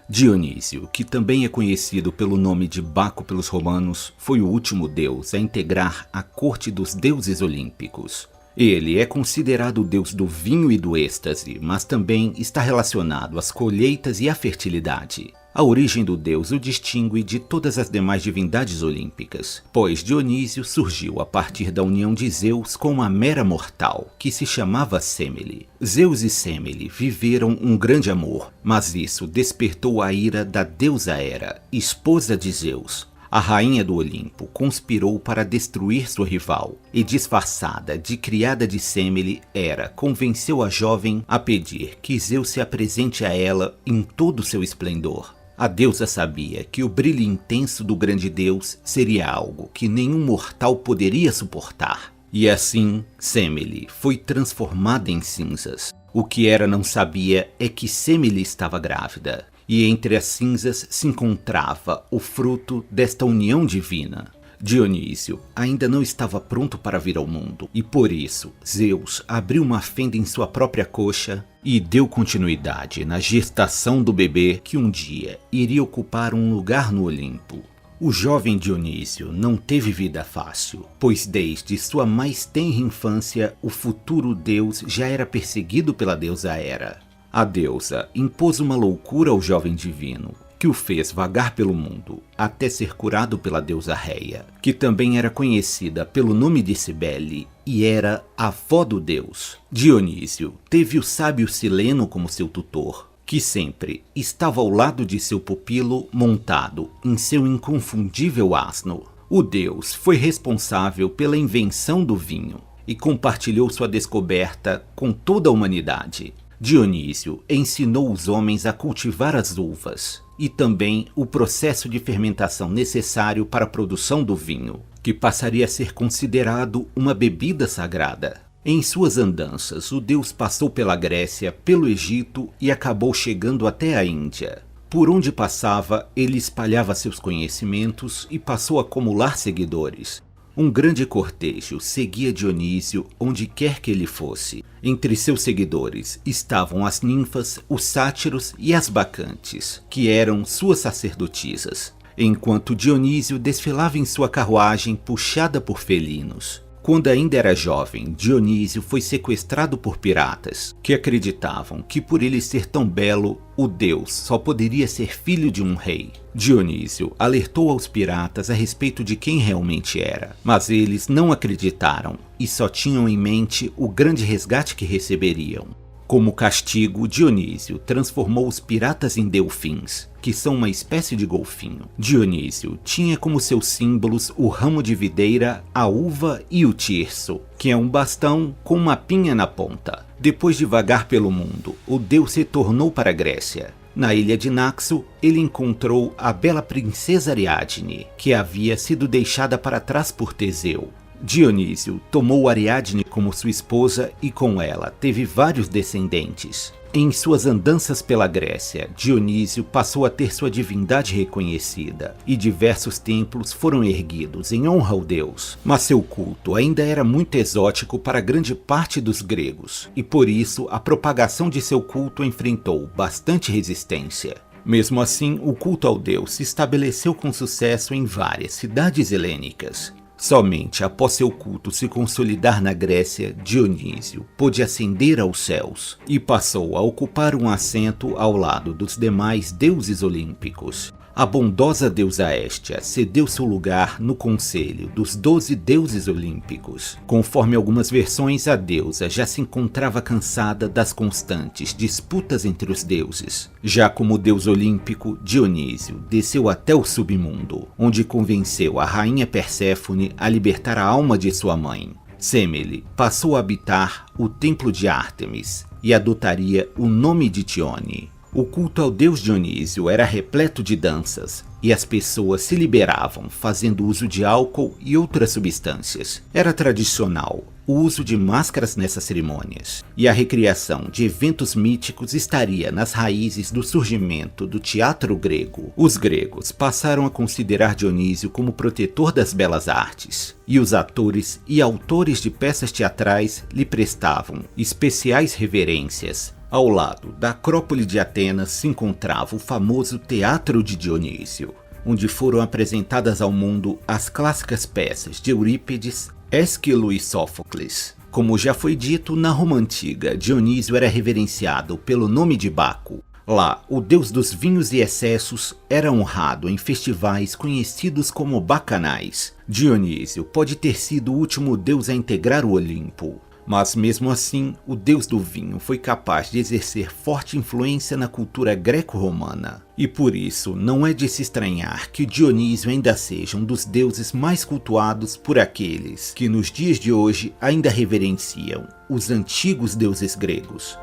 Dionísio, que também é conhecido pelo nome de Baco pelos romanos, foi o último deus a integrar a corte dos deuses olímpicos. Ele é considerado o deus do vinho e do êxtase, mas também está relacionado às colheitas e à fertilidade. A origem do deus o distingue de todas as demais divindades olímpicas, pois Dionísio surgiu a partir da união de Zeus com uma mera mortal, que se chamava Semele. Zeus e Semele viveram um grande amor, mas isso despertou a ira da deusa Hera, esposa de Zeus. A rainha do Olimpo conspirou para destruir sua rival, e disfarçada de criada de Semele, Hera convenceu a jovem a pedir que Zeus se apresente a ela em todo o seu esplendor. A deusa sabia que o brilho intenso do grande deus seria algo que nenhum mortal poderia suportar. E assim, Semele foi transformada em cinzas. O que Hera não sabia é que Semele estava grávida, e entre as cinzas se encontrava o fruto desta união divina. Dionísio ainda não estava pronto para vir ao mundo, e por isso Zeus abriu uma fenda em sua própria coxa e deu continuidade na gestação do bebê que um dia iria ocupar um lugar no Olimpo. O jovem Dionísio não teve vida fácil, pois desde sua mais tenra infância o futuro deus já era perseguido pela deusa Hera. A deusa impôs uma loucura ao jovem divino, que o fez vagar pelo mundo, até ser curado pela deusa Reia, que também era conhecida pelo nome de Cibele e era a avó do deus. Dionísio teve o sábio Sileno como seu tutor, que sempre estava ao lado de seu pupilo montado em seu inconfundível asno. O deus foi responsável pela invenção do vinho e compartilhou sua descoberta com toda a humanidade. Dionísio ensinou os homens a cultivar as uvas e também o processo de fermentação necessário para a produção do vinho, que passaria a ser considerado uma bebida sagrada. Em suas andanças, o deus passou pela Grécia, pelo Egito e acabou chegando até a Índia. Por onde passava, ele espalhava seus conhecimentos e passou a acumular seguidores. Um grande cortejo seguia Dionísio onde quer que ele fosse. Entre seus seguidores estavam as ninfas, os sátiros e as bacantes, que eram suas sacerdotisas, enquanto Dionísio desfilava em sua carruagem puxada por felinos. Quando ainda era jovem, Dionísio foi sequestrado por piratas, que acreditavam que por ele ser tão belo, o deus só poderia ser filho de um rei. Dionísio alertou aos piratas a respeito de quem realmente era, mas eles não acreditaram e só tinham em mente o grande resgate que receberiam. Como castigo, Dionísio transformou os piratas em delfins, que são uma espécie de golfinho. Dionísio tinha como seus símbolos o ramo de videira, a uva e o tirso, que é um bastão com uma pinha na ponta. Depois de vagar pelo mundo, o deus retornou para a Grécia. Na ilha de Naxo, ele encontrou a bela princesa Ariadne, que havia sido deixada para trás por Teseu. Dionísio tomou Ariadne como sua esposa e com ela teve vários descendentes. Em suas andanças pela Grécia, Dionísio passou a ter sua divindade reconhecida e diversos templos foram erguidos em honra ao deus. Mas seu culto ainda era muito exótico para grande parte dos gregos e por isso a propagação de seu culto enfrentou bastante resistência. Mesmo assim, o culto ao deus se estabeleceu com sucesso em várias cidades helênicas. Somente após seu culto se consolidar na Grécia, Dionísio pôde ascender aos céus e passou a ocupar um assento ao lado dos demais deuses olímpicos. A bondosa deusa Hestia cedeu seu lugar no conselho dos 12 deuses olímpicos. Conforme algumas versões, a deusa já se encontrava cansada das constantes disputas entre os deuses. Já como deus olímpico, Dionísio desceu até o submundo, onde convenceu a rainha Perséfone a libertar a alma de sua mãe. Semele passou a habitar o templo de Ártemis e adotaria o nome de Tione. O culto ao deus Dionísio era repleto de danças, e as pessoas se liberavam fazendo uso de álcool e outras substâncias. Era tradicional o uso de máscaras nessas cerimônias, e a recriação de eventos míticos estaria nas raízes do surgimento do teatro grego. Os gregos passaram a considerar Dionísio como protetor das belas artes, e os atores e autores de peças teatrais lhe prestavam especiais reverências. Ao lado da Acrópole de Atenas se encontrava o famoso Teatro de Dionísio, onde foram apresentadas ao mundo as clássicas peças de Eurípides, Ésquilo e Sófocles. Como já foi dito, na Roma Antiga, Dionísio era reverenciado pelo nome de Baco. Lá, o deus dos vinhos e excessos era honrado em festivais conhecidos como bacanais. Dionísio pode ter sido o último deus a integrar o Olimpo. Mas mesmo assim, o deus do vinho foi capaz de exercer forte influência na cultura greco-romana. E por isso, não é de se estranhar que Dionísio ainda seja um dos deuses mais cultuados por aqueles que nos dias de hoje ainda reverenciam os antigos deuses gregos.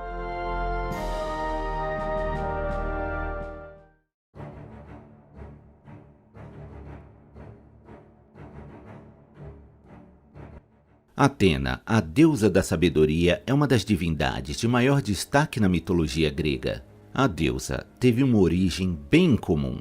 Atena, a deusa da sabedoria, é uma das divindades de maior destaque na mitologia grega. A deusa teve uma origem bem incomum.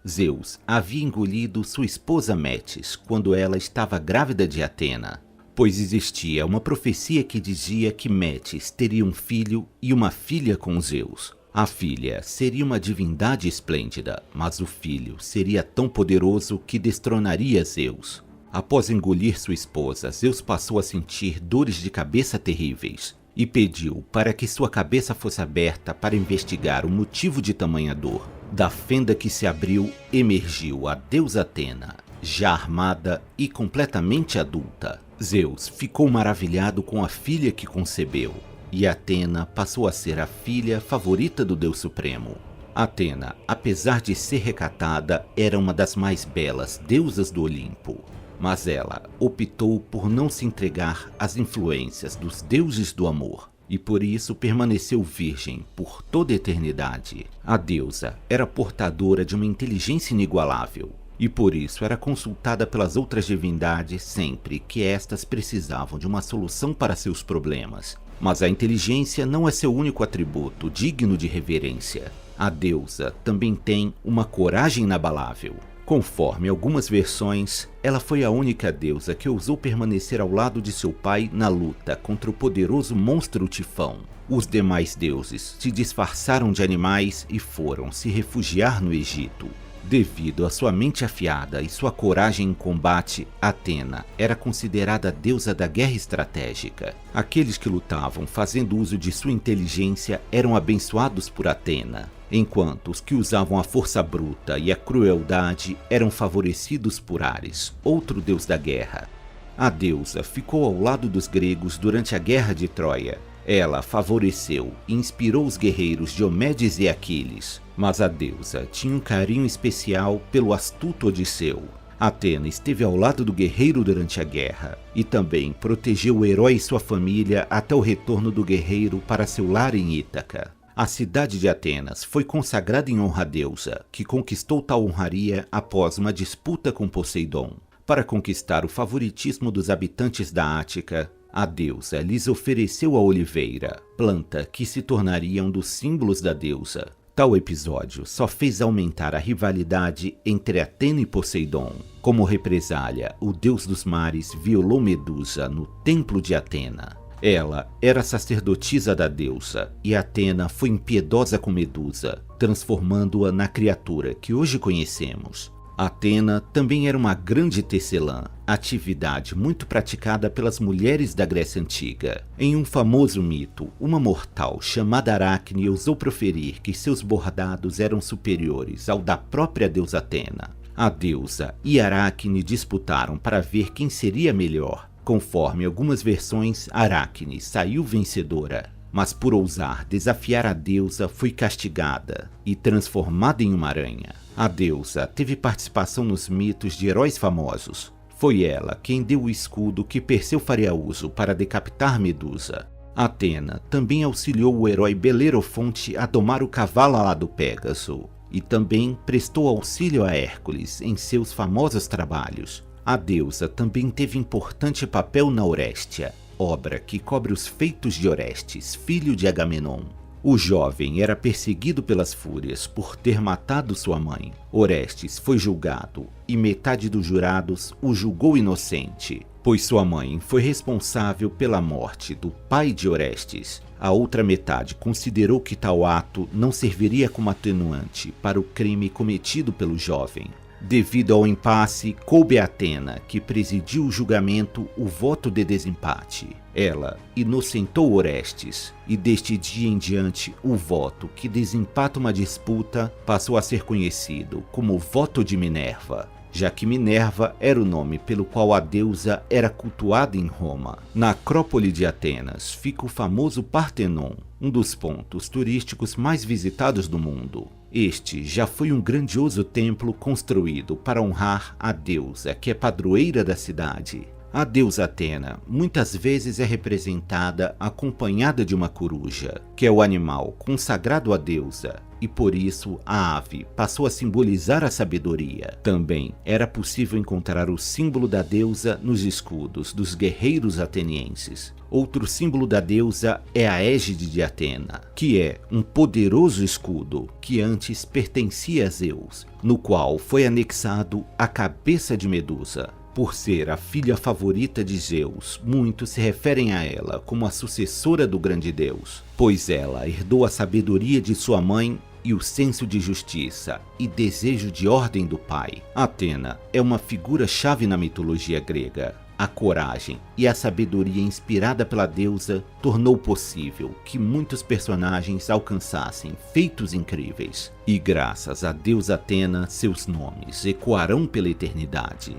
Zeus havia engolido sua esposa Metis quando ela estava grávida de Atena, pois existia uma profecia que dizia que Metis teria um filho e uma filha com Zeus. A filha seria uma divindade esplêndida, mas o filho seria tão poderoso que destronaria Zeus. Após engolir sua esposa, Zeus passou a sentir dores de cabeça terríveis e pediu para que sua cabeça fosse aberta para investigar o motivo de tamanha dor. Da fenda que se abriu, emergiu a deusa Atena, já armada e completamente adulta. Zeus ficou maravilhado com a filha que concebeu, e Atena passou a ser a filha favorita do Deus Supremo. Atena, apesar de ser recatada, era uma das mais belas deusas do Olimpo, mas ela optou por não se entregar às influências dos deuses do amor, e por isso permaneceu virgem por toda a eternidade. A deusa era portadora de uma inteligência inigualável, e por isso era consultada pelas outras divindades sempre que estas precisavam de uma solução para seus problemas. Mas a inteligência não é seu único atributo digno de reverência. A deusa também tem uma coragem inabalável. Conforme algumas versões, ela foi a única deusa que ousou permanecer ao lado de seu pai na luta contra o poderoso monstro Tifão. Os demais deuses se disfarçaram de animais e foram se refugiar no Egito. Devido à sua mente afiada e sua coragem em combate, Atena era considerada a deusa da guerra estratégica. Aqueles que lutavam fazendo uso de sua inteligência eram abençoados por Atena, enquanto os que usavam a força bruta e a crueldade eram favorecidos por Ares, outro deus da guerra. A deusa ficou ao lado dos gregos durante a guerra de Troia. Ela favoreceu e inspirou os guerreiros Diomedes e Aquiles, mas a deusa tinha um carinho especial pelo astuto Odisseu. Atena esteve ao lado do guerreiro durante a guerra e também protegeu o herói e sua família até o retorno do guerreiro para seu lar em Ítaca. A cidade de Atenas foi consagrada em honra à deusa, que conquistou tal honraria após uma disputa com Poseidon. Para conquistar o favoritismo dos habitantes da Ática, a deusa lhes ofereceu a oliveira, planta que se tornaria um dos símbolos da deusa. Tal episódio só fez aumentar a rivalidade entre Atena e Poseidon. Como represália, o deus dos mares violou Medusa no templo de Atena. Ela era sacerdotisa da deusa e Atena foi impiedosa com Medusa, transformando-a na criatura que hoje conhecemos. Atena também era uma grande tecelã, atividade muito praticada pelas mulheres da Grécia Antiga. Em um famoso mito, uma mortal chamada Aracne ousou proferir que seus bordados eram superiores ao da própria deusa Atena. A deusa e Aracne disputaram para ver quem seria melhor. Conforme algumas versões, Aracne saiu vencedora, mas por ousar desafiar a deusa foi castigada e transformada em uma aranha. A deusa teve participação nos mitos de heróis famosos. Foi ela quem deu o escudo que Perseu faria uso para decapitar Medusa. Atena também auxiliou o herói Belerofonte a domar o cavalo alado Pégaso e também prestou auxílio a Hércules em seus famosos trabalhos. A deusa também teve importante papel na Orestia, obra que cobre os feitos de Orestes, filho de Agamenon. O jovem era perseguido pelas fúrias por ter matado sua mãe. Orestes foi julgado e metade dos jurados o julgou inocente, pois sua mãe foi responsável pela morte do pai de Orestes. A outra metade considerou que tal ato não serviria como atenuante para o crime cometido pelo jovem. Devido ao impasse, coube a Atena, que presidiu o julgamento, o voto de desempate. Ela inocentou Orestes, e deste dia em diante, o voto que desempata uma disputa passou a ser conhecido como voto de Minerva, já que Minerva era o nome pelo qual a deusa era cultuada em Roma. Na Acrópole de Atenas fica o famoso Partenon, um dos pontos turísticos mais visitados do mundo. Este já foi um grandioso templo construído para honrar a deusa que é padroeira da cidade. A deusa Atena muitas vezes é representada acompanhada de uma coruja, que é o animal consagrado à deusa, e por isso a ave passou a simbolizar a sabedoria. Também era possível encontrar o símbolo da deusa nos escudos dos guerreiros atenienses. Outro símbolo da deusa é a égide de Atena, que é um poderoso escudo que antes pertencia a Zeus, no qual foi anexado a cabeça de Medusa. Por ser a filha favorita de Zeus, muitos se referem a ela como a sucessora do grande deus, pois ela herdou a sabedoria de sua mãe e o senso de justiça e desejo de ordem do pai. Atena é uma figura-chave na mitologia grega. A coragem e a sabedoria inspirada pela deusa tornou possível que muitos personagens alcançassem feitos incríveis. E graças à deusa Atena, seus nomes ecoarão pela eternidade.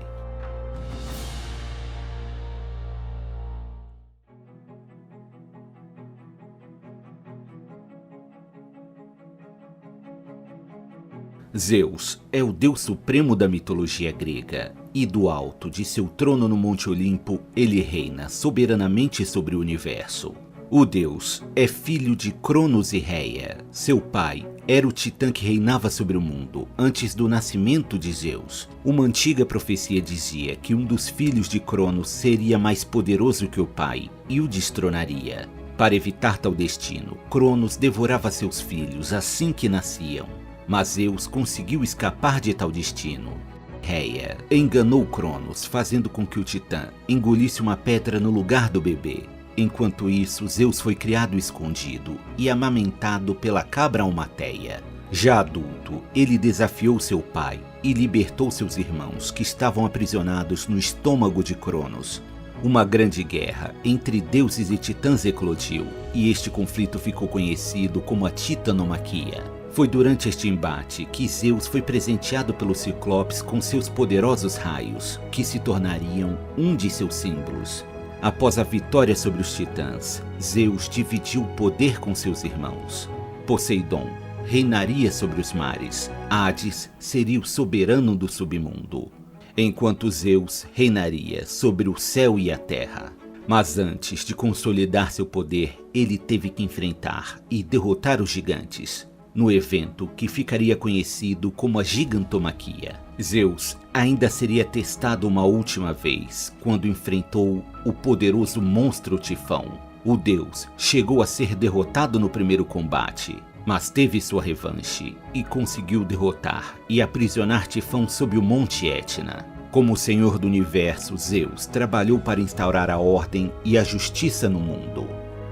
Zeus é o deus supremo da mitologia grega, e do alto de seu trono no Monte Olimpo, ele reina soberanamente sobre o universo. O deus é filho de Cronos e Reia. Seu pai era o titã que reinava sobre o mundo antes do nascimento de Zeus. Uma antiga profecia dizia que um dos filhos de Cronos seria mais poderoso que o pai e o destronaria. Para evitar tal destino, Cronos devorava seus filhos assim que nasciam. Mas Zeus conseguiu escapar de tal destino. Reia enganou Cronos, fazendo com que o titã engolisse uma pedra no lugar do bebê. Enquanto isso, Zeus foi criado escondido e amamentado pela cabra Almateia. Já adulto, ele desafiou seu pai e libertou seus irmãos, que estavam aprisionados no estômago de Cronos. Uma grande guerra entre deuses e titãs eclodiu, e este conflito ficou conhecido como a Titanomaquia. Foi durante este embate que Zeus foi presenteado pelos Ciclopes com seus poderosos raios, que se tornariam um de seus símbolos. Após a vitória sobre os titãs, Zeus dividiu o poder com seus irmãos. Poseidon reinaria sobre os mares, Hades seria o soberano do submundo, enquanto Zeus reinaria sobre o céu e a terra. Mas antes de consolidar seu poder, ele teve que enfrentar e derrotar os gigantes, no evento que ficaria conhecido como a Gigantomaquia. Zeus ainda seria testado uma última vez, quando enfrentou o poderoso monstro Tifão. O deus chegou a ser derrotado no primeiro combate, mas teve sua revanche e conseguiu derrotar e aprisionar Tifão sob o Monte Etna. Como Senhor do Universo, Zeus trabalhou para instaurar a ordem e a justiça no mundo.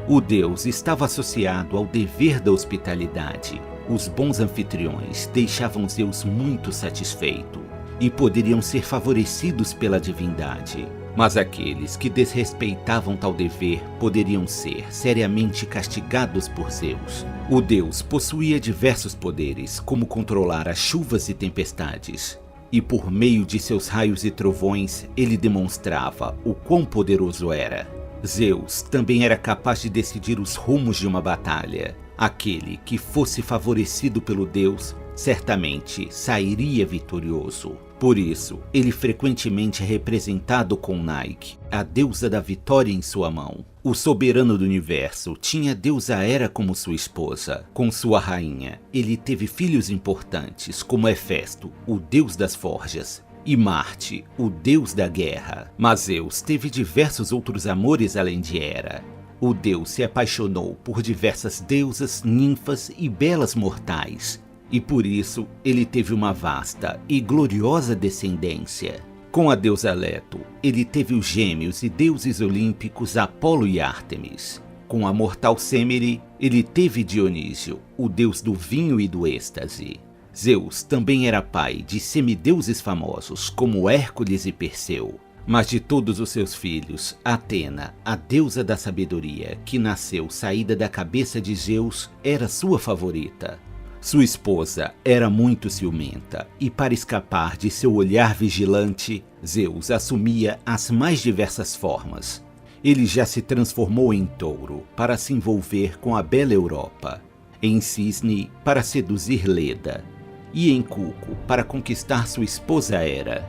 O deus estava associado ao dever da hospitalidade. Os bons anfitriões deixavam Zeus muito satisfeito e poderiam ser favorecidos pela divindade. Mas aqueles que desrespeitavam tal dever poderiam ser seriamente castigados por Zeus. O deus possuía diversos poderes, como controlar as chuvas e tempestades. E por meio de seus raios e trovões, ele demonstrava o quão poderoso era. Zeus também era capaz de decidir os rumos de uma batalha. Aquele que fosse favorecido pelo deus, certamente sairia vitorioso. Por isso, ele frequentemente é representado com Nike, a deusa da vitória em sua mão. O soberano do universo tinha a deusa Hera como sua esposa. Com sua rainha, ele teve filhos importantes, como Hefesto, o deus das forjas, e Marte, o deus da guerra. Mas Zeus teve diversos outros amores além de Hera. O deus se apaixonou por diversas deusas, ninfas e belas mortais, e por isso ele teve uma vasta e gloriosa descendência. Com a deusa Leto, ele teve os gêmeos e deuses olímpicos Apolo e Ártemis. Com a mortal Semele, ele teve Dionísio, o deus do vinho e do êxtase. Zeus também era pai de semideuses famosos como Hércules e Perseu. Mas de todos os seus filhos, Atena, a deusa da sabedoria, que nasceu saída da cabeça de Zeus, era sua favorita. Sua esposa era muito ciumenta, e para escapar de seu olhar vigilante, Zeus assumia as mais diversas formas. Ele já se transformou em touro para se envolver com a bela Europa, em cisne para seduzir Leda, e em cuco para conquistar sua esposa Hera.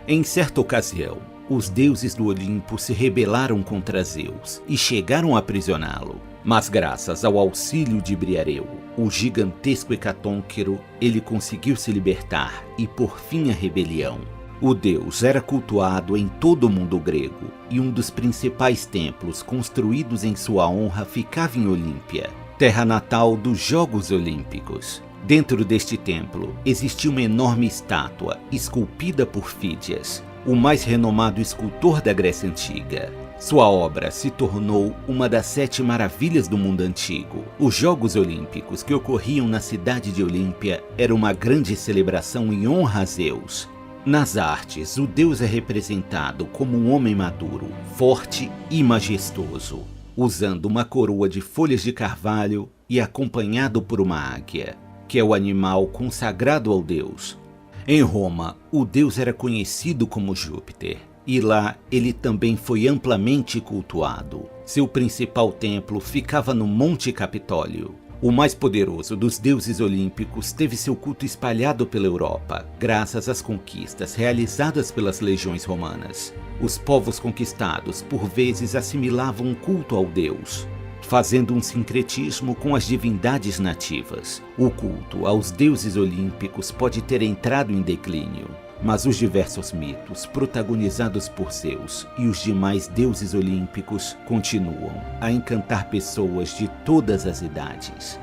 Em certa ocasião, os deuses do Olimpo se rebelaram contra Zeus e chegaram a aprisioná-lo. Mas graças ao auxílio de Briareu, o gigantesco hecatônquero, ele conseguiu se libertar e pôr fim à rebelião. O deus era cultuado em todo o mundo grego e um dos principais templos construídos em sua honra ficava em Olímpia, terra natal dos Jogos Olímpicos. Dentro deste templo existia uma enorme estátua esculpida por Fídias, o mais renomado escultor da Grécia Antiga. Sua obra se tornou uma das 7 maravilhas do mundo antigo. Os Jogos Olímpicos que ocorriam na cidade de Olímpia eram uma grande celebração em honra a Zeus. Nas artes, o deus é representado como um homem maduro, forte e majestoso, usando uma coroa de folhas de carvalho e acompanhado por uma águia, que é o animal consagrado ao deus. Em Roma, o deus era conhecido como Júpiter, e lá ele também foi amplamente cultuado. Seu principal templo ficava no Monte Capitólio. O mais poderoso dos deuses olímpicos teve seu culto espalhado pela Europa, graças às conquistas realizadas pelas legiões romanas. Os povos conquistados, por vezes, assimilavam um culto ao deus, fazendo um sincretismo com as divindades nativas. O culto aos deuses olímpicos pode ter entrado em declínio, mas os diversos mitos protagonizados por Zeus e os demais deuses olímpicos continuam a encantar pessoas de todas as idades.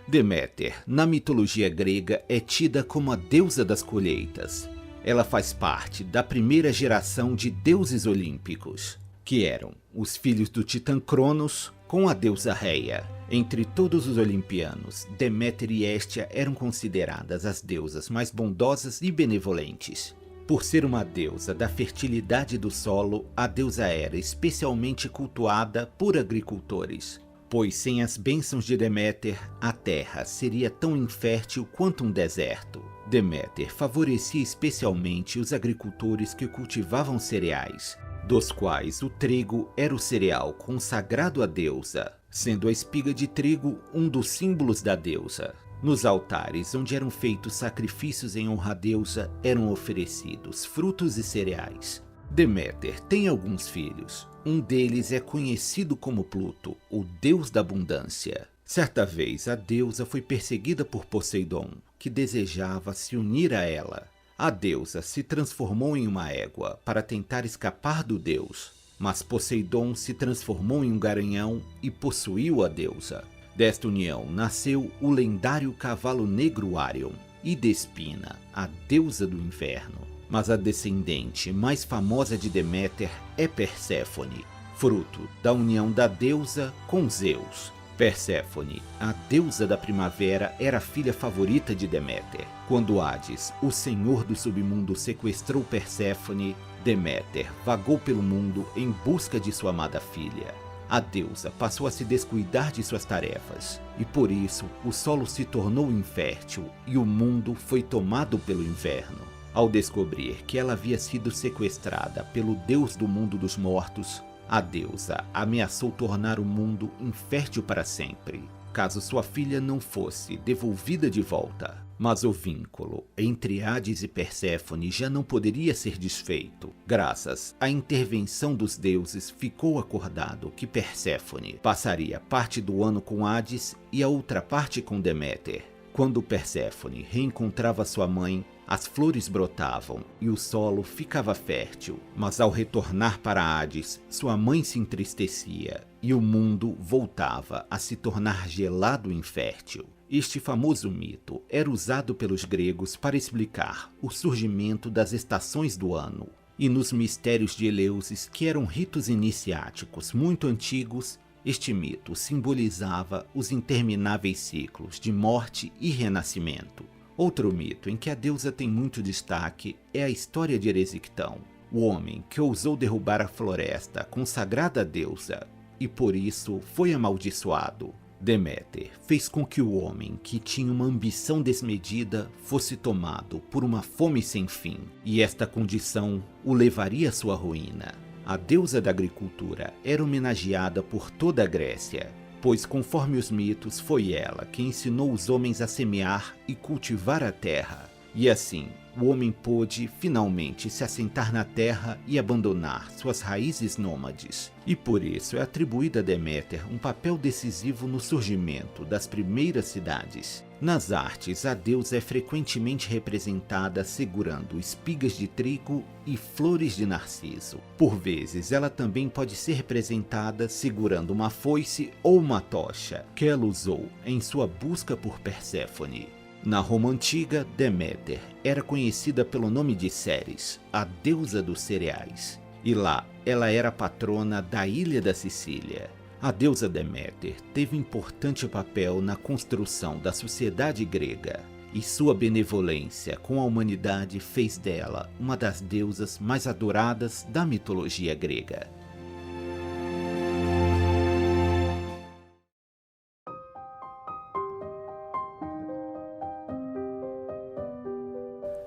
Deméter, na mitologia grega, é tida como a deusa das colheitas. Ela faz parte da primeira geração de deuses olímpicos, que eram os filhos do titã Cronos com a deusa Reia. Entre todos os olimpianos, Deméter e Hestia eram consideradas as deusas mais bondosas e benevolentes. Por ser uma deusa da fertilidade do solo, a deusa era especialmente cultuada por agricultores, pois sem as bênçãos de Deméter, a terra seria tão infértil quanto um deserto. Deméter favorecia especialmente os agricultores que cultivavam cereais, dos quais o trigo era o cereal consagrado à deusa, sendo a espiga de trigo um dos símbolos da deusa. Nos altares onde eram feitos sacrifícios em honra à deusa, eram oferecidos frutos e cereais. Deméter tem alguns filhos. Um deles é conhecido como Pluto, o deus da abundância. Certa vez, a deusa foi perseguida por Poseidon, que desejava se unir a ela. A deusa se transformou em uma égua para tentar escapar do deus, mas Poseidon se transformou em um garanhão e possuiu a deusa. Desta união nasceu o lendário cavalo negro Arion e Despina, a deusa do inverno. Mas a descendente mais famosa de Deméter é Perséfone, fruto da união da deusa com Zeus. Perséfone, a deusa da primavera, era a filha favorita de Deméter. Quando Hades, o senhor do submundo, sequestrou Perséfone, Deméter vagou pelo mundo em busca de sua amada filha. A deusa passou a se descuidar de suas tarefas, e por isso o solo se tornou infértil e o mundo foi tomado pelo inverno. Ao descobrir que ela havia sido sequestrada pelo deus do mundo dos mortos, a deusa ameaçou tornar o mundo infértil para sempre, caso sua filha não fosse devolvida de volta. Mas o vínculo entre Hades e Perséfone já não poderia ser desfeito. Graças à intervenção dos deuses, ficou acordado que Perséfone passaria parte do ano com Hades e a outra parte com Deméter. Quando Perséfone reencontrava sua mãe, as flores brotavam e o solo ficava fértil, mas ao retornar para Hades, sua mãe se entristecia e o mundo voltava a se tornar gelado e infértil. Este famoso mito era usado pelos gregos para explicar o surgimento das estações do ano. E nos mistérios de Eleusis, que eram ritos iniciáticos muito antigos, este mito simbolizava os intermináveis ciclos de morte e renascimento. Outro mito em que a deusa tem muito destaque é a história de Eresictão, o homem que ousou derrubar a floresta consagrada à deusa e por isso foi amaldiçoado. Deméter fez com que o homem que tinha uma ambição desmedida fosse tomado por uma fome sem fim, e esta condição o levaria à sua ruína. a deusa da agricultura, era homenageada por toda a Grécia, pois, conforme os mitos, foi ela quem ensinou os homens a semear e cultivar a terra. E assim, o homem pôde, finalmente, se assentar na terra e abandonar suas raízes nômades. E por isso é atribuído a Deméter um papel decisivo no surgimento das primeiras cidades. Nas artes, a deusa é frequentemente representada segurando espigas de trigo e flores de narciso. Por vezes, ela também pode ser representada segurando uma foice ou uma tocha, que ela usou em sua busca por Perséfone. Na Roma antiga, Deméter era conhecida pelo nome de Ceres, a deusa dos cereais. E lá, ela era patrona da ilha da Sicília. A deusa Deméter teve importante papel na construção da sociedade grega, e sua benevolência com a humanidade fez dela uma das deusas mais adoradas da mitologia grega.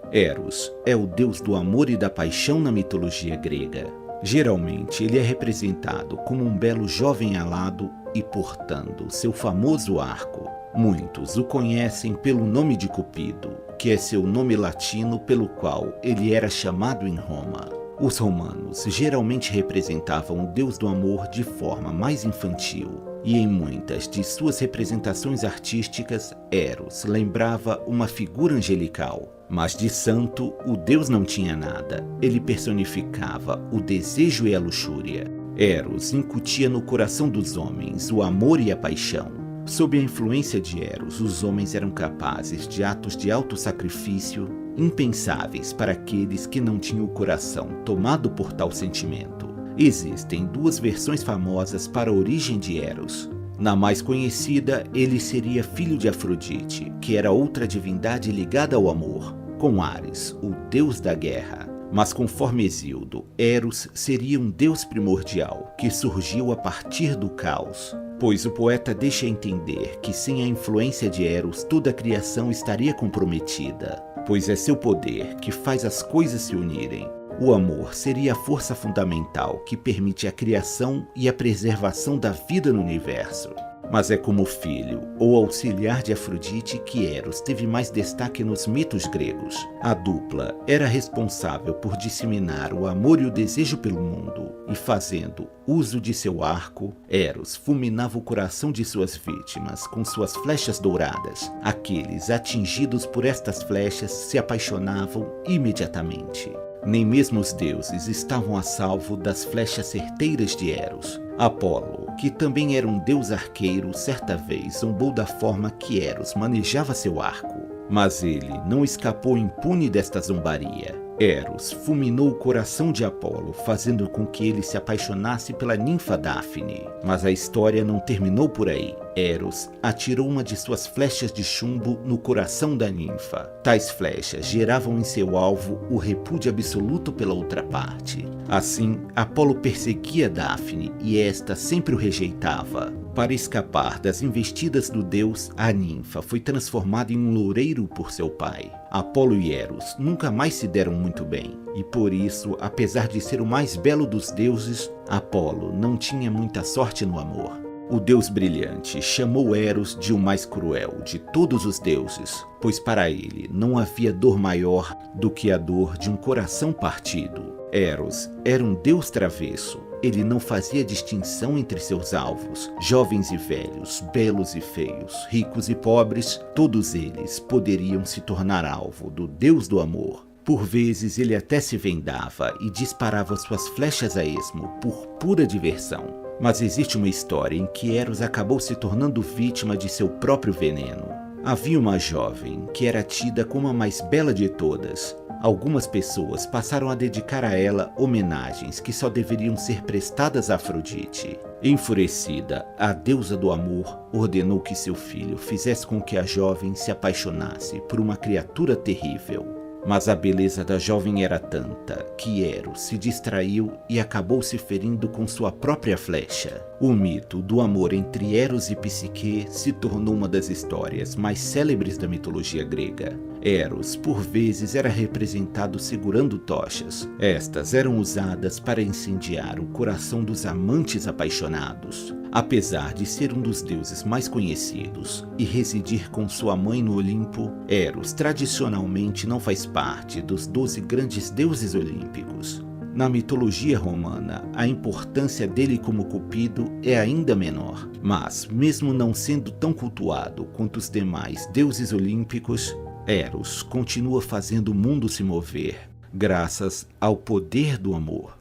Eros é o deus do amor e da paixão na mitologia grega. Geralmente, ele é representado como um belo jovem alado e portando seu famoso arco. Muitos o conhecem pelo nome de Cupido, que é seu nome latino pelo qual ele era chamado em Roma. Os romanos geralmente representavam o deus do amor de forma mais infantil, e em muitas de suas representações artísticas, Eros lembrava uma figura angelical. Mas de santo, o deus não tinha nada. Ele personificava o desejo e a luxúria. Eros incutia no coração dos homens o amor e a paixão. Sob a influência de Eros, os homens eram capazes de atos de autossacrifício impensáveis para aqueles que não tinham o coração tomado por tal sentimento. Existem duas versões famosas para a origem de Eros. Na mais conhecida, ele seria filho de Afrodite, que era outra divindade ligada ao amor, com Ares, o deus da guerra. Mas conforme Hesíodo, Eros seria um deus primordial, que surgiu a partir do caos, pois o poeta deixa entender que sem a influência de Eros toda a criação estaria comprometida, pois é seu poder que faz as coisas se unirem. O amor seria a força fundamental que permite a criação e a preservação da vida no universo. Mas é como filho ou auxiliar de Afrodite que Eros teve mais destaque nos mitos gregos. A dupla era responsável por disseminar o amor e o desejo pelo mundo, e fazendo uso de seu arco, Eros fulminava o coração de suas vítimas com suas flechas douradas. Aqueles atingidos por estas flechas se apaixonavam imediatamente. Nem mesmo os deuses estavam a salvo das flechas certeiras de Eros. Apolo, que também era um deus arqueiro, certa vez zombou da forma que Eros manejava seu arco. Mas ele não escapou impune desta zombaria. Eros fulminou o coração de Apolo, fazendo com que ele se apaixonasse pela ninfa Dáfne. Mas a história não terminou por aí. Eros atirou uma de suas flechas de chumbo no coração da ninfa. Tais flechas geravam em seu alvo o repúdio absoluto pela outra parte. Assim, Apolo perseguia Dáfne e esta sempre o rejeitava. Para escapar das investidas do deus, a ninfa foi transformada em um loureiro por seu pai. Apolo e Eros nunca mais se deram muito bem, e por isso, apesar de ser o mais belo dos deuses, Apolo não tinha muita sorte no amor. O deus brilhante chamou Eros de o mais cruel de todos os deuses, pois para ele não havia dor maior do que a dor de um coração partido. Eros era um deus travesso. Ele não fazia distinção entre seus alvos, jovens e velhos, belos e feios, ricos e pobres, todos eles poderiam se tornar alvo do deus do amor. Por vezes ele até se vendava e disparava suas flechas a esmo por pura diversão. Mas existe uma história em que Eros acabou se tornando vítima de seu próprio veneno. Havia uma jovem que era tida como a mais bela de todas. Algumas pessoas passaram a dedicar a ela homenagens que só deveriam ser prestadas a Afrodite. Enfurecida, a deusa do amor ordenou que seu filho fizesse com que a jovem se apaixonasse por uma criatura terrível. Mas a beleza da jovem era tanta que Eros se distraiu e acabou se ferindo com sua própria flecha. O mito do amor entre Eros e Psique se tornou uma das histórias mais célebres da mitologia grega. Eros, por vezes, era representado segurando tochas. Estas eram usadas para incendiar o coração dos amantes apaixonados. Apesar de ser um dos deuses mais conhecidos e residir com sua mãe no Olimpo, Eros tradicionalmente não faz parte dos 12 grandes deuses olímpicos. Na mitologia romana, a importância dele como Cupido é ainda menor, mas, mesmo não sendo tão cultuado quanto os demais deuses olímpicos, Eros continua fazendo o mundo se mover, graças ao poder do amor.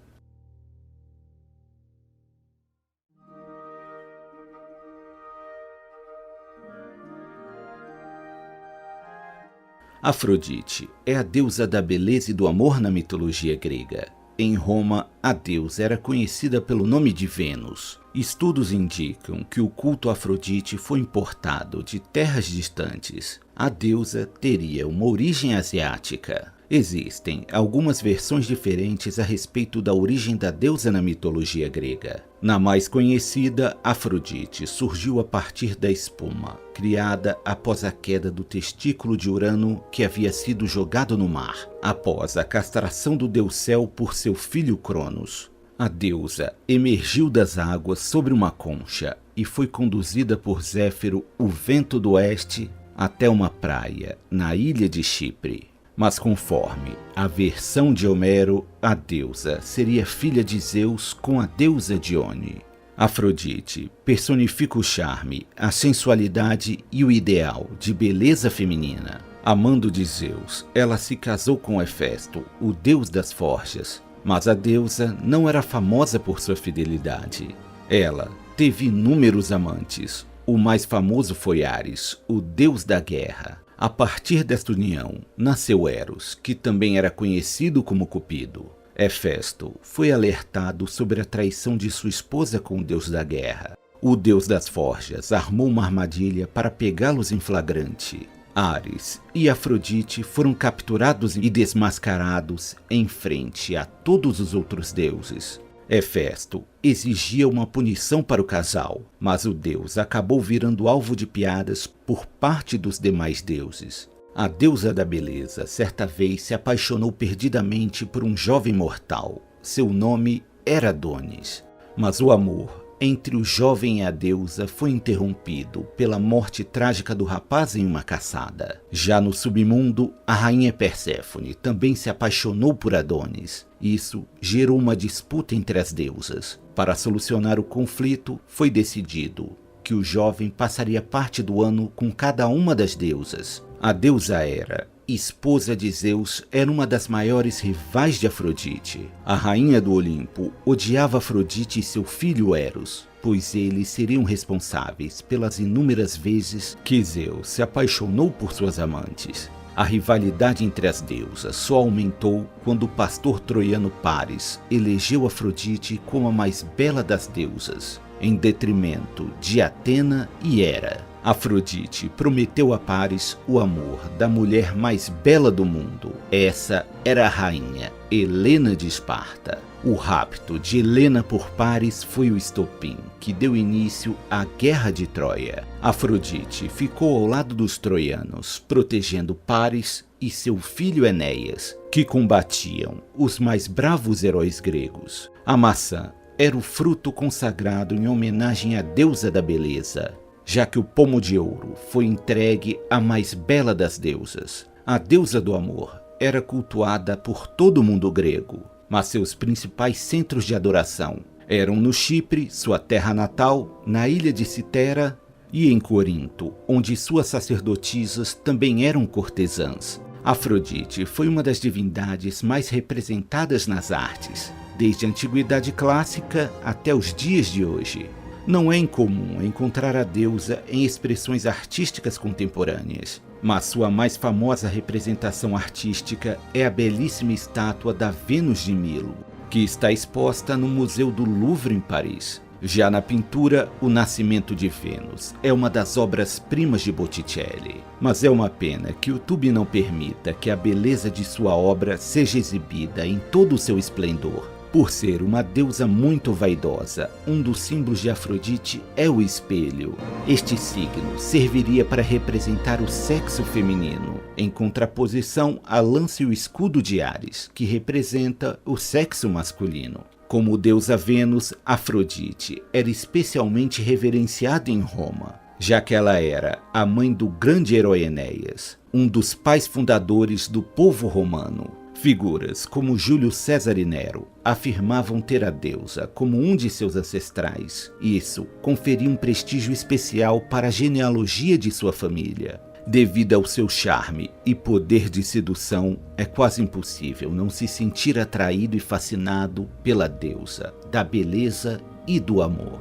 Afrodite é a deusa da beleza e do amor na mitologia grega. Em Roma, a deusa era conhecida pelo nome de Vênus. Estudos indicam que o culto a Afrodite foi importado de terras distantes. A deusa teria uma origem asiática. Existem algumas versões diferentes a respeito da origem da deusa na mitologia grega. Na mais conhecida, Afrodite surgiu a partir da espuma, criada após a queda do testículo de Urano que havia sido jogado no mar, após a castração do deus Céu por seu filho Cronos. A deusa emergiu das águas sobre uma concha e foi conduzida por Zéfiro, o vento do oeste, até uma praia na ilha de Chipre. Mas conforme a versão de Homero, a deusa seria filha de Zeus com a deusa Dione. Afrodite personifica o charme, a sensualidade e o ideal de beleza feminina. Amando de Zeus, ela se casou com Hefesto, o deus das forjas, mas a deusa não era famosa por sua fidelidade. Ela teve inúmeros amantes. O mais famoso foi Ares, o deus da guerra. A partir desta união, nasceu Eros, que também era conhecido como Cupido. Hefesto foi alertado sobre a traição de sua esposa com o deus da guerra. O deus das forjas armou uma armadilha para pegá-los em flagrante. Ares e Afrodite foram capturados e desmascarados em frente a todos os outros deuses. Hefesto exigia uma punição para o casal, mas o deus acabou virando alvo de piadas por parte dos demais deuses. A deusa da beleza certa vez se apaixonou perdidamente por um jovem mortal. Seu nome era Adonis, mas o amor entre o jovem e a deusa foi interrompido pela morte trágica do rapaz em uma caçada. Já no submundo, a rainha Perséfone também se apaixonou por Adonis. Isso gerou uma disputa entre as deusas. Para solucionar o conflito, foi decidido que o jovem passaria parte do ano com cada uma das deusas. A deusa Hera, esposa de Zeus, era uma das maiores rivais de Afrodite. A rainha do Olimpo odiava Afrodite e seu filho Eros, pois eles seriam responsáveis pelas inúmeras vezes que Zeus se apaixonou por suas amantes. A rivalidade entre as deusas só aumentou quando o pastor troiano Paris elegeu Afrodite como a mais bela das deusas, em detrimento de Atena e Hera. Afrodite prometeu a Paris o amor da mulher mais bela do mundo. Essa era a rainha Helena de Esparta. O rapto de Helena por Paris foi o estopim que deu início à Guerra de Troia. Afrodite ficou ao lado dos troianos, protegendo Paris e seu filho Enéas, que combatiam os mais bravos heróis gregos. A maçã era o fruto consagrado em homenagem à deusa da beleza, já que o pomo de ouro foi entregue à mais bela das deusas. A deusa do amor era cultuada por todo o mundo grego, mas seus principais centros de adoração eram no Chipre, sua terra natal, na ilha de Citera e em Corinto, onde suas sacerdotisas também eram cortesãs. Afrodite foi uma das divindades mais representadas nas artes, desde a antiguidade clássica até os dias de hoje. Não é incomum encontrar a deusa em expressões artísticas contemporâneas, mas sua mais famosa representação artística é a belíssima estátua da Vênus de Milo, que está exposta no Museu do Louvre em Paris. Já na pintura, O Nascimento de Vênus é uma das obras-primas de Botticelli, mas é uma pena que o YouTube não permita que a beleza de sua obra seja exibida em todo o seu esplendor. Por ser uma deusa muito vaidosa, um dos símbolos de Afrodite é o espelho. Este signo serviria para representar o sexo feminino, em contraposição à lança e o escudo de Áries, que representa o sexo masculino. Como deusa Vênus, Afrodite era especialmente reverenciada em Roma, já que ela era a mãe do grande herói Enéas, um dos pais fundadores do povo romano. Figuras como Júlio César e Nero afirmavam ter a deusa como um de seus ancestrais, e isso conferia um prestígio especial para a genealogia de sua família. Devido ao seu charme e poder de sedução, é quase impossível não se sentir atraído e fascinado pela deusa da beleza e do amor.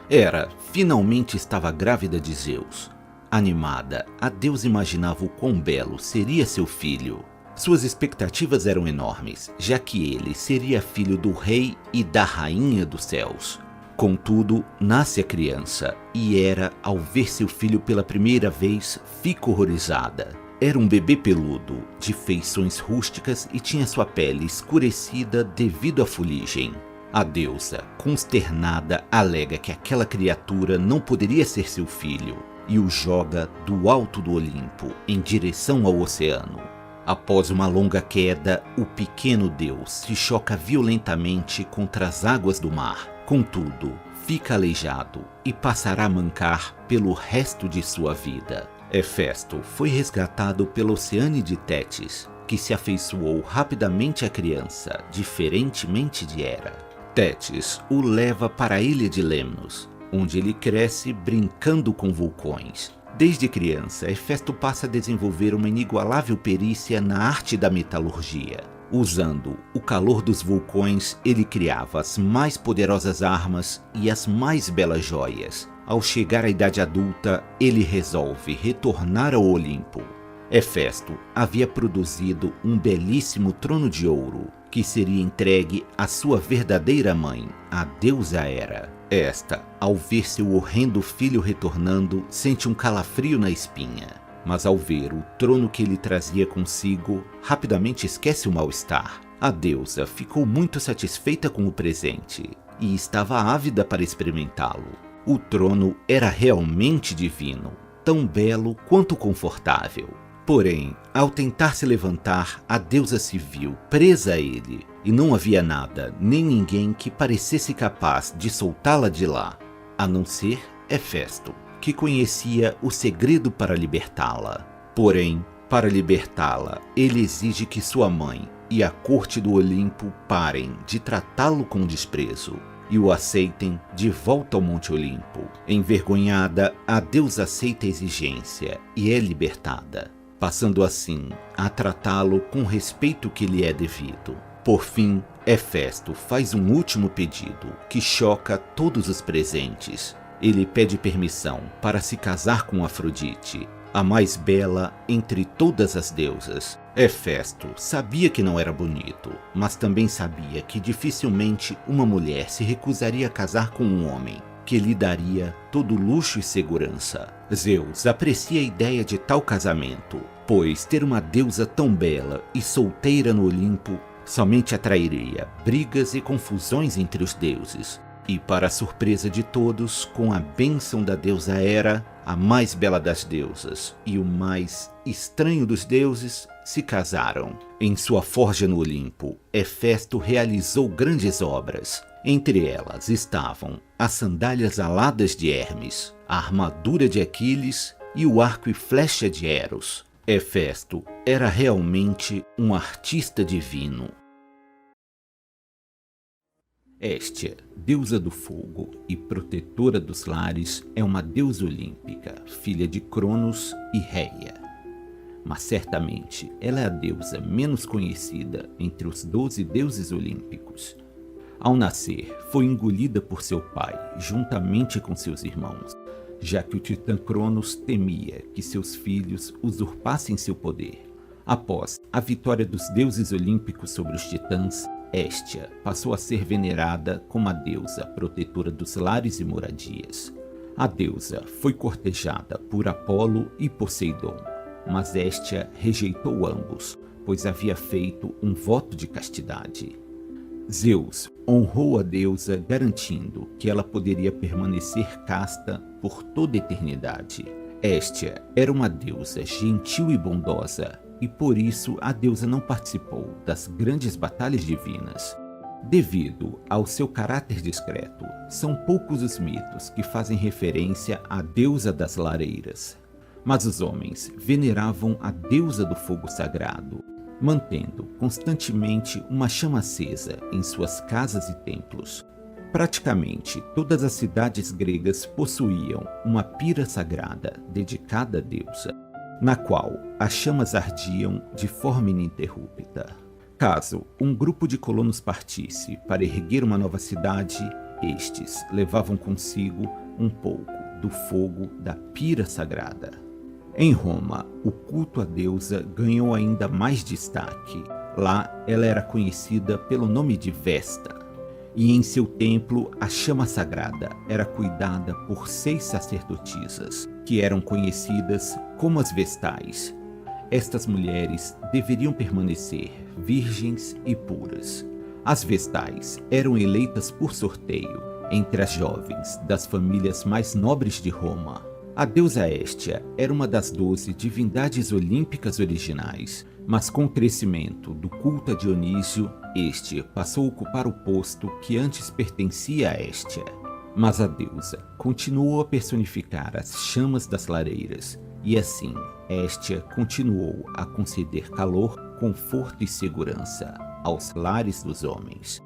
Hera finalmente estava grávida de Zeus. Animada, a deusa imaginava o quão belo seria seu filho. Suas expectativas eram enormes, já que ele seria filho do rei e da rainha dos céus. Contudo, nasce a criança, e Hera, ao ver seu filho pela primeira vez, fica horrorizada. Era um bebê peludo, de feições rústicas e tinha sua pele escurecida devido à fuligem. A deusa, consternada, alega que aquela criatura não poderia ser seu filho e o joga do alto do Olimpo em direção ao oceano. Após uma longa queda, o pequeno deus se choca violentamente contra as águas do mar. Contudo, fica aleijado e passará a mancar pelo resto de sua vida. Hefesto foi resgatado pela Oceane de Tétis, que se afeiçoou rapidamente à criança, diferentemente de Hera. Tétis o leva para a ilha de Lemnos, onde ele cresce brincando com vulcões. Desde criança, Hefesto passa a desenvolver uma inigualável perícia na arte da metalurgia. Usando o calor dos vulcões, ele criava as mais poderosas armas e as mais belas joias. Ao chegar à idade adulta, ele resolve retornar ao Olimpo. Hefesto havia produzido um belíssimo trono de ouro, que seria entregue à sua verdadeira mãe, a deusa Hera. Esta, ao ver seu horrendo filho retornando, sente um calafrio na espinha. Mas ao ver o trono que ele trazia consigo, rapidamente esquece o mal-estar. A deusa ficou muito satisfeita com o presente e estava ávida para experimentá-lo. O trono era realmente divino, tão belo quanto confortável. Porém, ao tentar se levantar, a deusa se viu presa a ele, e não havia nada, nem ninguém que parecesse capaz de soltá-la de lá, a não ser Hefesto, que conhecia o segredo para libertá-la. Porém, para libertá-la, ele exige que sua mãe e a corte do Olimpo parem de tratá-lo com desprezo e o aceitem de volta ao Monte Olimpo. Envergonhada, a deusa aceita a exigência e é libertada, passando assim a tratá-lo com o respeito que lhe é devido. Por fim, Hefesto faz um último pedido que choca todos os presentes. Ele pede permissão para se casar com Afrodite, a mais bela entre todas as deusas. Hefesto sabia que não era bonito, mas também sabia que dificilmente uma mulher se recusaria a casar com um homem que lhe daria todo luxo e segurança. Zeus aprecia a ideia de tal casamento, pois ter uma deusa tão bela e solteira no Olimpo somente atrairia brigas e confusões entre os deuses. E para a surpresa de todos, com a bênção da deusa Hera, a mais bela das deusas e o mais estranho dos deuses se casaram. Em sua forja no Olimpo, Hefesto realizou grandes obras. Entre elas estavam as sandálias aladas de Hermes, a armadura de Aquiles e o arco e flecha de Eros. Hefesto era realmente um artista divino. Héstia, deusa do fogo e protetora dos lares, é uma deusa olímpica, filha de Cronos e Reia. Mas certamente ela é a deusa menos conhecida entre os 12 deuses olímpicos. Ao nascer, foi engolida por seu pai, juntamente com seus irmãos, já que o titã Cronos temia que seus filhos usurpassem seu poder. Após a vitória dos deuses olímpicos sobre os titãs, Héstia passou a ser venerada como a deusa protetora dos lares e moradias. A deusa foi cortejada por Apolo e Poseidon. mas Hestia rejeitou ambos, pois havia feito um voto de castidade. Zeus honrou a deusa, garantindo que ela poderia permanecer casta por toda a eternidade. Hestia era uma deusa gentil e bondosa, e por isso a deusa não participou das grandes batalhas divinas. Devido ao seu caráter discreto, são poucos os mitos que fazem referência à deusa das lareiras. Mas os homens veneravam a deusa do fogo sagrado, mantendo constantemente uma chama acesa em suas casas e templos. Praticamente todas as cidades gregas possuíam uma pira sagrada dedicada à deusa, na qual as chamas ardiam de forma ininterrupta. Caso um grupo de colonos partisse para erguer uma nova cidade, estes levavam consigo um pouco do fogo da pira sagrada. Em Roma, o culto à deusa ganhou ainda mais destaque. Lá, ela era conhecida pelo nome de Vesta, e em seu templo a chama sagrada era cuidada por 6 sacerdotisas, que eram conhecidas como as Vestais. Estas mulheres deveriam permanecer virgens e puras. As Vestais eram eleitas por sorteio entre as jovens das famílias mais nobres de Roma. A deusa Hestia era uma das 12 divindades olímpicas originais, mas com o crescimento do culto a Dionísio, este passou a ocupar o posto que antes pertencia a Hestia. Mas a deusa continuou a personificar as chamas das lareiras, e assim Hestia continuou a conceder calor, conforto e segurança aos lares dos homens.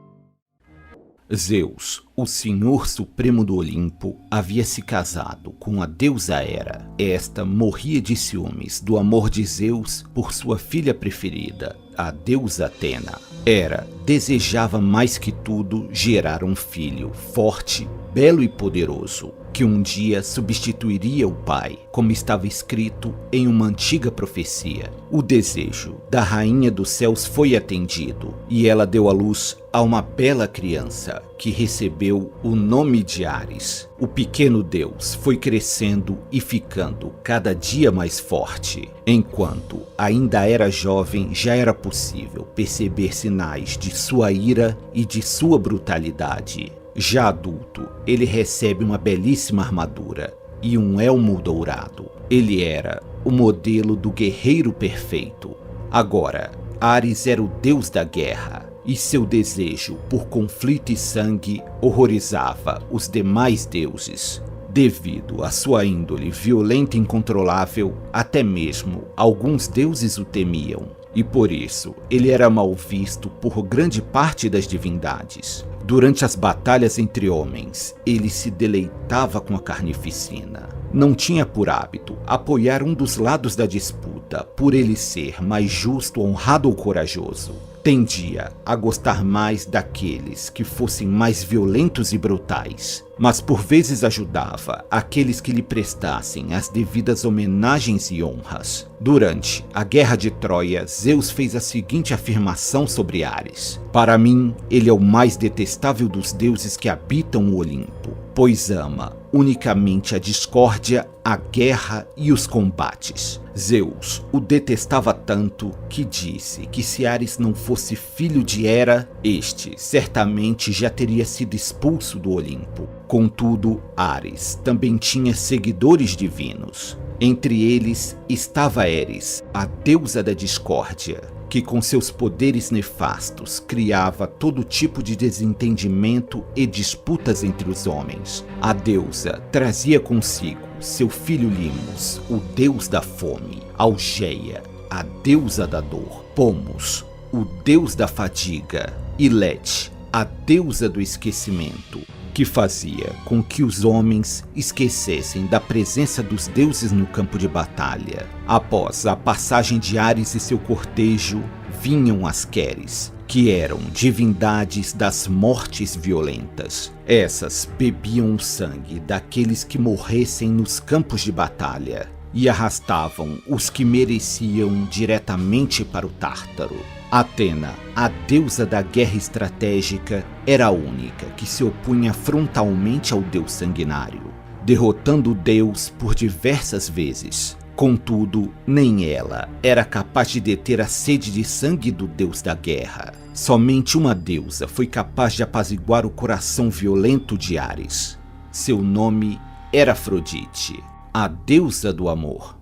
Zeus, o Senhor Supremo do Olimpo, havia se casado com a deusa Hera. Esta morria de ciúmes do amor de Zeus por sua filha preferida, a deusa Atena. Hera desejava mais que tudo gerar um filho forte, belo e poderoso, que um dia substituiria o pai, como estava escrito em uma antiga profecia. O desejo da rainha dos céus foi atendido, e ela deu à luz a uma bela criança, que recebeu o nome de Ares. O pequeno deus foi crescendo e ficando cada dia mais forte. Enquanto ainda era jovem, já era possível perceber sinais de sua ira e de sua brutalidade. Já adulto, ele recebe uma belíssima armadura e um elmo dourado. Ele era o modelo do guerreiro perfeito. Agora, Ares era o deus da guerra, e seu desejo por conflito e sangue horrorizava os demais deuses. Devido à sua índole violenta e incontrolável, até mesmo alguns deuses o temiam, e por isso ele era mal visto por grande parte das divindades. Durante as batalhas entre homens, ele se deleitava com a carnificina. Não tinha por hábito apoiar um dos lados da disputa, por ele ser mais justo, honrado ou corajoso. Tendia a gostar mais daqueles que fossem mais violentos e brutais, mas por vezes ajudava aqueles que lhe prestassem as devidas homenagens e honras. Durante a Guerra de Troia, Zeus fez a seguinte afirmação sobre Ares: "Para mim, ele é o mais detestável dos deuses que habitam o Olimpo, pois ama unicamente a discórdia, a guerra e os combates." Zeus o detestava tanto que disse que se Ares não fosse filho de Hera, este certamente já teria sido expulso do Olimpo. Contudo, Ares também tinha seguidores divinos. Entre eles estava Eris, a deusa da discórdia, que com seus poderes nefastos criava todo tipo de desentendimento e disputas entre os homens. A deusa trazia consigo seu filho Limos, o deus da fome, Algeia, a deusa da dor, Pomos, o deus da fadiga, e Lete, a deusa do esquecimento, que fazia com que os homens esquecessem da presença dos deuses no campo de batalha. Após a passagem de Ares e seu cortejo, vinham as Queres, que eram divindades das mortes violentas. Essas bebiam o sangue daqueles que morressem nos campos de batalha e arrastavam os que mereciam diretamente para o Tártaro. Atena, a deusa da guerra estratégica, era a única que se opunha frontalmente ao deus sanguinário, derrotando o deus por diversas vezes. Contudo, nem ela era capaz de deter a sede de sangue do deus da guerra. Somente uma deusa foi capaz de apaziguar o coração violento de Ares. Seu nome era Afrodite, a deusa do amor.